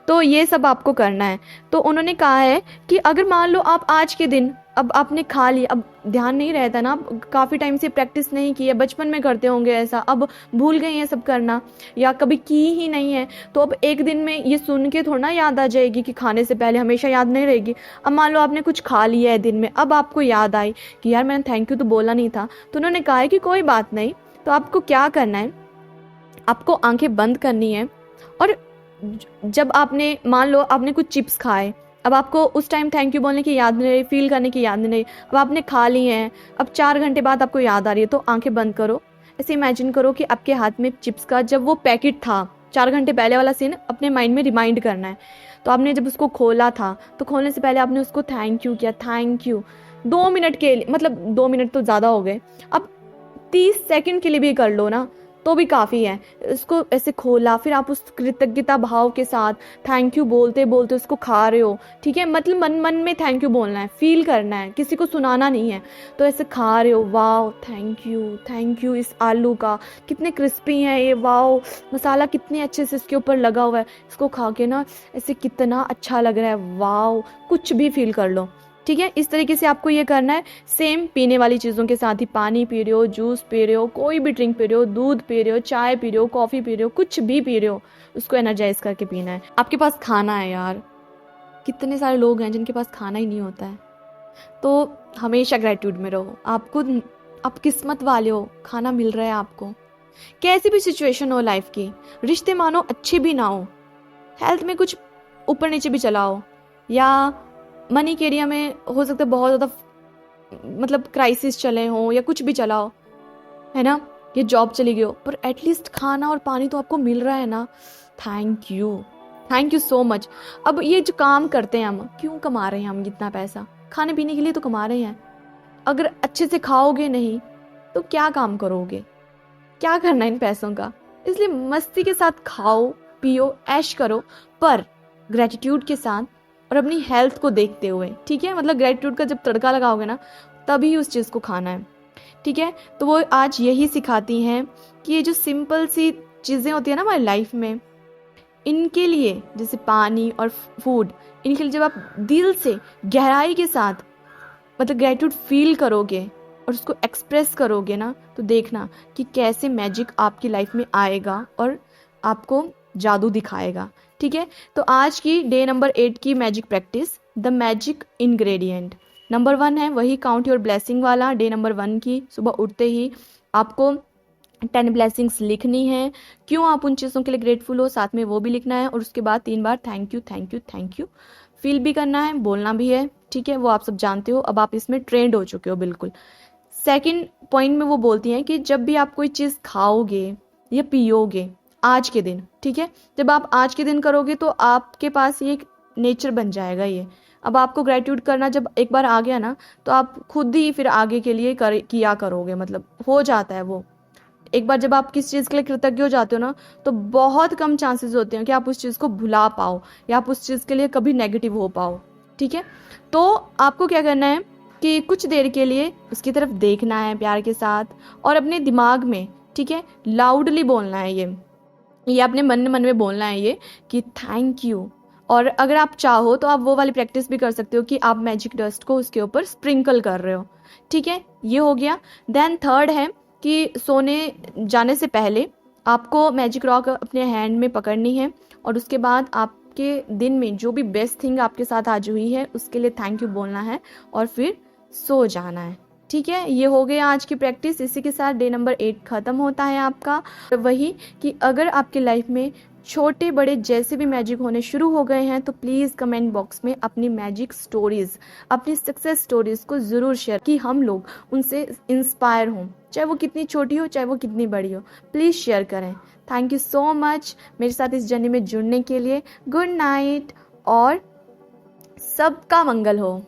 तो ये सब आपको करना है। तो उन्होंने कहा है कि अगर मान लो आप आज के दिन, अब आपने खा लिया, अब ध्यान नहीं रहता ना, काफ़ी टाइम से प्रैक्टिस नहीं की है, बचपन में करते होंगे ऐसा, अब भूल गए हैं सब करना, या कभी की ही नहीं है, तो अब एक दिन में ये सुन के थोड़ा ना याद आ जाएगी कि खाने से पहले, हमेशा याद नहीं रहेगी। अब मान लो आपने कुछ खा लिया है दिन में, अब आपको याद आई कि यार मैंने थैंक यू तो बोला नहीं था, तो उन्होंने कहा है कि कोई बात नहीं। तो आपको क्या करना है, आपको आंखें बंद करनी है। और जब आपने, मान लो आपने कुछ चिप्स खाए, अब आपको उस टाइम थैंक यू बोलने की याद नहीं रही, फील करने की याद नहीं रही, अब आपने खा लिए हैं, अब 4 घंटे बाद आपको याद आ रही है, तो आंखें बंद करो। ऐसे इमेजिन करो कि आपके हाथ में चिप्स का जब वो पैकेट था, 4 घंटे पहले वाला सीन अपने माइंड में रिमाइंड करना है। तो आपने जब उसको खोला था, तो खोलने से पहले आपने उसको थैंक यू किया, थैंक यू 2 मिनट के लिए, मतलब 2 मिनट तो ज़्यादा हो गए, अब 30 सेकंड के लिए भी कर लो ना, तो भी काफ़ी है। इसको ऐसे खोला, फिर आप उस कृतज्ञता भाव के साथ थैंक यू बोलते बोलते उसको खा रहे हो, ठीक है। मतलब मन मन में थैंक यू बोलना है, फील करना है, किसी को सुनाना नहीं है। तो ऐसे खा रहे हो, वाओ थैंक यू इस आलू का, कितने क्रिस्पी हैं ये, वाओ मसाला कितने अच्छे से इसके ऊपर लगा हुआ है, इसको खा के ना ऐसे कितना अच्छा लग रहा है, वाओ। कुछ भी फील कर लो, ठीक है। इस तरीके से आपको ये करना है। सेम पीने वाली चीज़ों के साथ ही, पानी पी रहे हो, जूस पी रहे हो, कोई भी ड्रिंक पी रहे हो, दूध पी रहे हो, चाय पी रहे हो, कॉफ़ी पी रहे हो, कुछ भी पी रहे हो, उसको एनर्जाइज करके पीना है। आपके पास खाना है यार, कितने सारे लोग हैं जिनके पास खाना ही नहीं होता है। तो हमेशा ग्रेटिट्यूड में रहो। आप किस्मत वाले हो, खाना मिल रहा है आपको। कैसी भी सिचुएशन हो लाइफ की, रिश्ते मानो अच्छे भी ना हो, हेल्थ में कुछ ऊपर नीचे भी चला हो, या मनी के एरिया में हो सकता है बहुत ज़्यादा मतलब क्राइसिस चले हों, या कुछ भी चला हो, है ना, ये जॉब चली गई हो, पर एटलीस्ट खाना और पानी तो आपको मिल रहा है ना। Thank you so much. अब ये जो काम करते हैं हम, क्यों कमा रहे हैं हम इतना पैसा, खाने पीने के लिए तो कमा रहे हैं। अगर अच्छे से खाओगे नहीं तो क्या काम करोगे, क्या करना है इन पैसों का। इसलिए मस्ती के साथ खाओ पियो ऐश करो, पर ग्रेटिट्यूड के साथ और अपनी हेल्थ को देखते हुए, ठीक है। मतलब ग्रेटिट्यूड का जब तड़का लगाओगे ना, तभी उस चीज़ को खाना है, ठीक है। तो वो आज यही सिखाती हैं कि ये जो सिंपल सी चीज़ें होती है ना हमारी लाइफ में, इनके लिए, जैसे पानी और फूड, इनके लिए जब आप दिल से गहराई के साथ मतलब ग्रेटिट्यूड फील करोगे और उसको एक्सप्रेस करोगे ना, तो देखना कि कैसे मैजिक आपकी लाइफ में आएगा और आपको जादू दिखाएगा, ठीक है। तो आज की डे नंबर 8 की magic practice, the magic ingredient. Number 1 है वही काउंट योर ब्लेसिंग वाला। डे नंबर 1 की सुबह उठते ही आपको 10 ब्लेसिंग्स लिखनी है, क्यों आप उन चीज़ों के लिए ग्रेटफुल हो, साथ में वो भी लिखना है। और उसके बाद 3 बार थैंक यू फील भी करना है, बोलना भी है, ठीक है। वो आप सब जानते हो, अब आप इसमें ट्रेंड हो चुके हो बिल्कुल। सेकंड पॉइंट में वो बोलती हैं कि जब भी आप कोई चीज़ खाओगे या पियोगे आज के दिन, ठीक है, जब आप आज के दिन करोगे तो आपके पास ये एक नेचर बन जाएगा ये। अब आपको ग्रेटिट्यूड करना जब एक बार आ गया ना, तो आप खुद ही फिर आगे के लिए किया करोगे, मतलब हो जाता है वो। एक बार जब आप किस चीज़ के लिए कृतज्ञ हो जाते हो ना, तो बहुत कम चांसेस होते हैं कि आप उस चीज़ को भुला पाओ या आप उस चीज़ के लिए कभी नेगेटिव हो पाओ, ठीक है। तो आपको क्या करना है कि कुछ देर के लिए उसकी तरफ देखना है प्यार के साथ, और अपने दिमाग में, ठीक है, लाउडली बोलना है ये अपने मन में बोलना है ये कि थैंक यू। और अगर आप चाहो तो आप वो वाली प्रैक्टिस भी कर सकते हो कि आप मैजिक डस्ट को उसके ऊपर स्प्रिंकल कर रहे हो, ठीक है, ये हो गया। देन थर्ड है कि सोने जाने से पहले आपको मैजिक रॉक अपने हैंड में पकड़नी है, और उसके बाद आपके दिन में जो भी बेस्ट थिंग आपके साथ आज हुई है उसके लिए थैंक यू बोलना है, और फिर सो जाना है, ठीक है, ये हो गया आज की प्रैक्टिस। इसी के साथ डे नंबर 8 ख़त्म होता है आपका। वही कि अगर आपकी लाइफ में छोटे बड़े जैसे भी मैजिक होने शुरू हो गए हैं तो प्लीज़ कमेंट बॉक्स में अपनी मैजिक स्टोरीज़, अपनी सक्सेस स्टोरीज़ को ज़रूर शेयर, कि हम लोग उनसे इंस्पायर हों, चाहे वो कितनी छोटी हो चाहे वो कितनी बड़ी हो। प्लीज़ शेयर करें। थैंक यू सो मच मेरे साथ इस जर्नी में जुड़ने के लिए। गुड नाइट और सबका मंगल हो।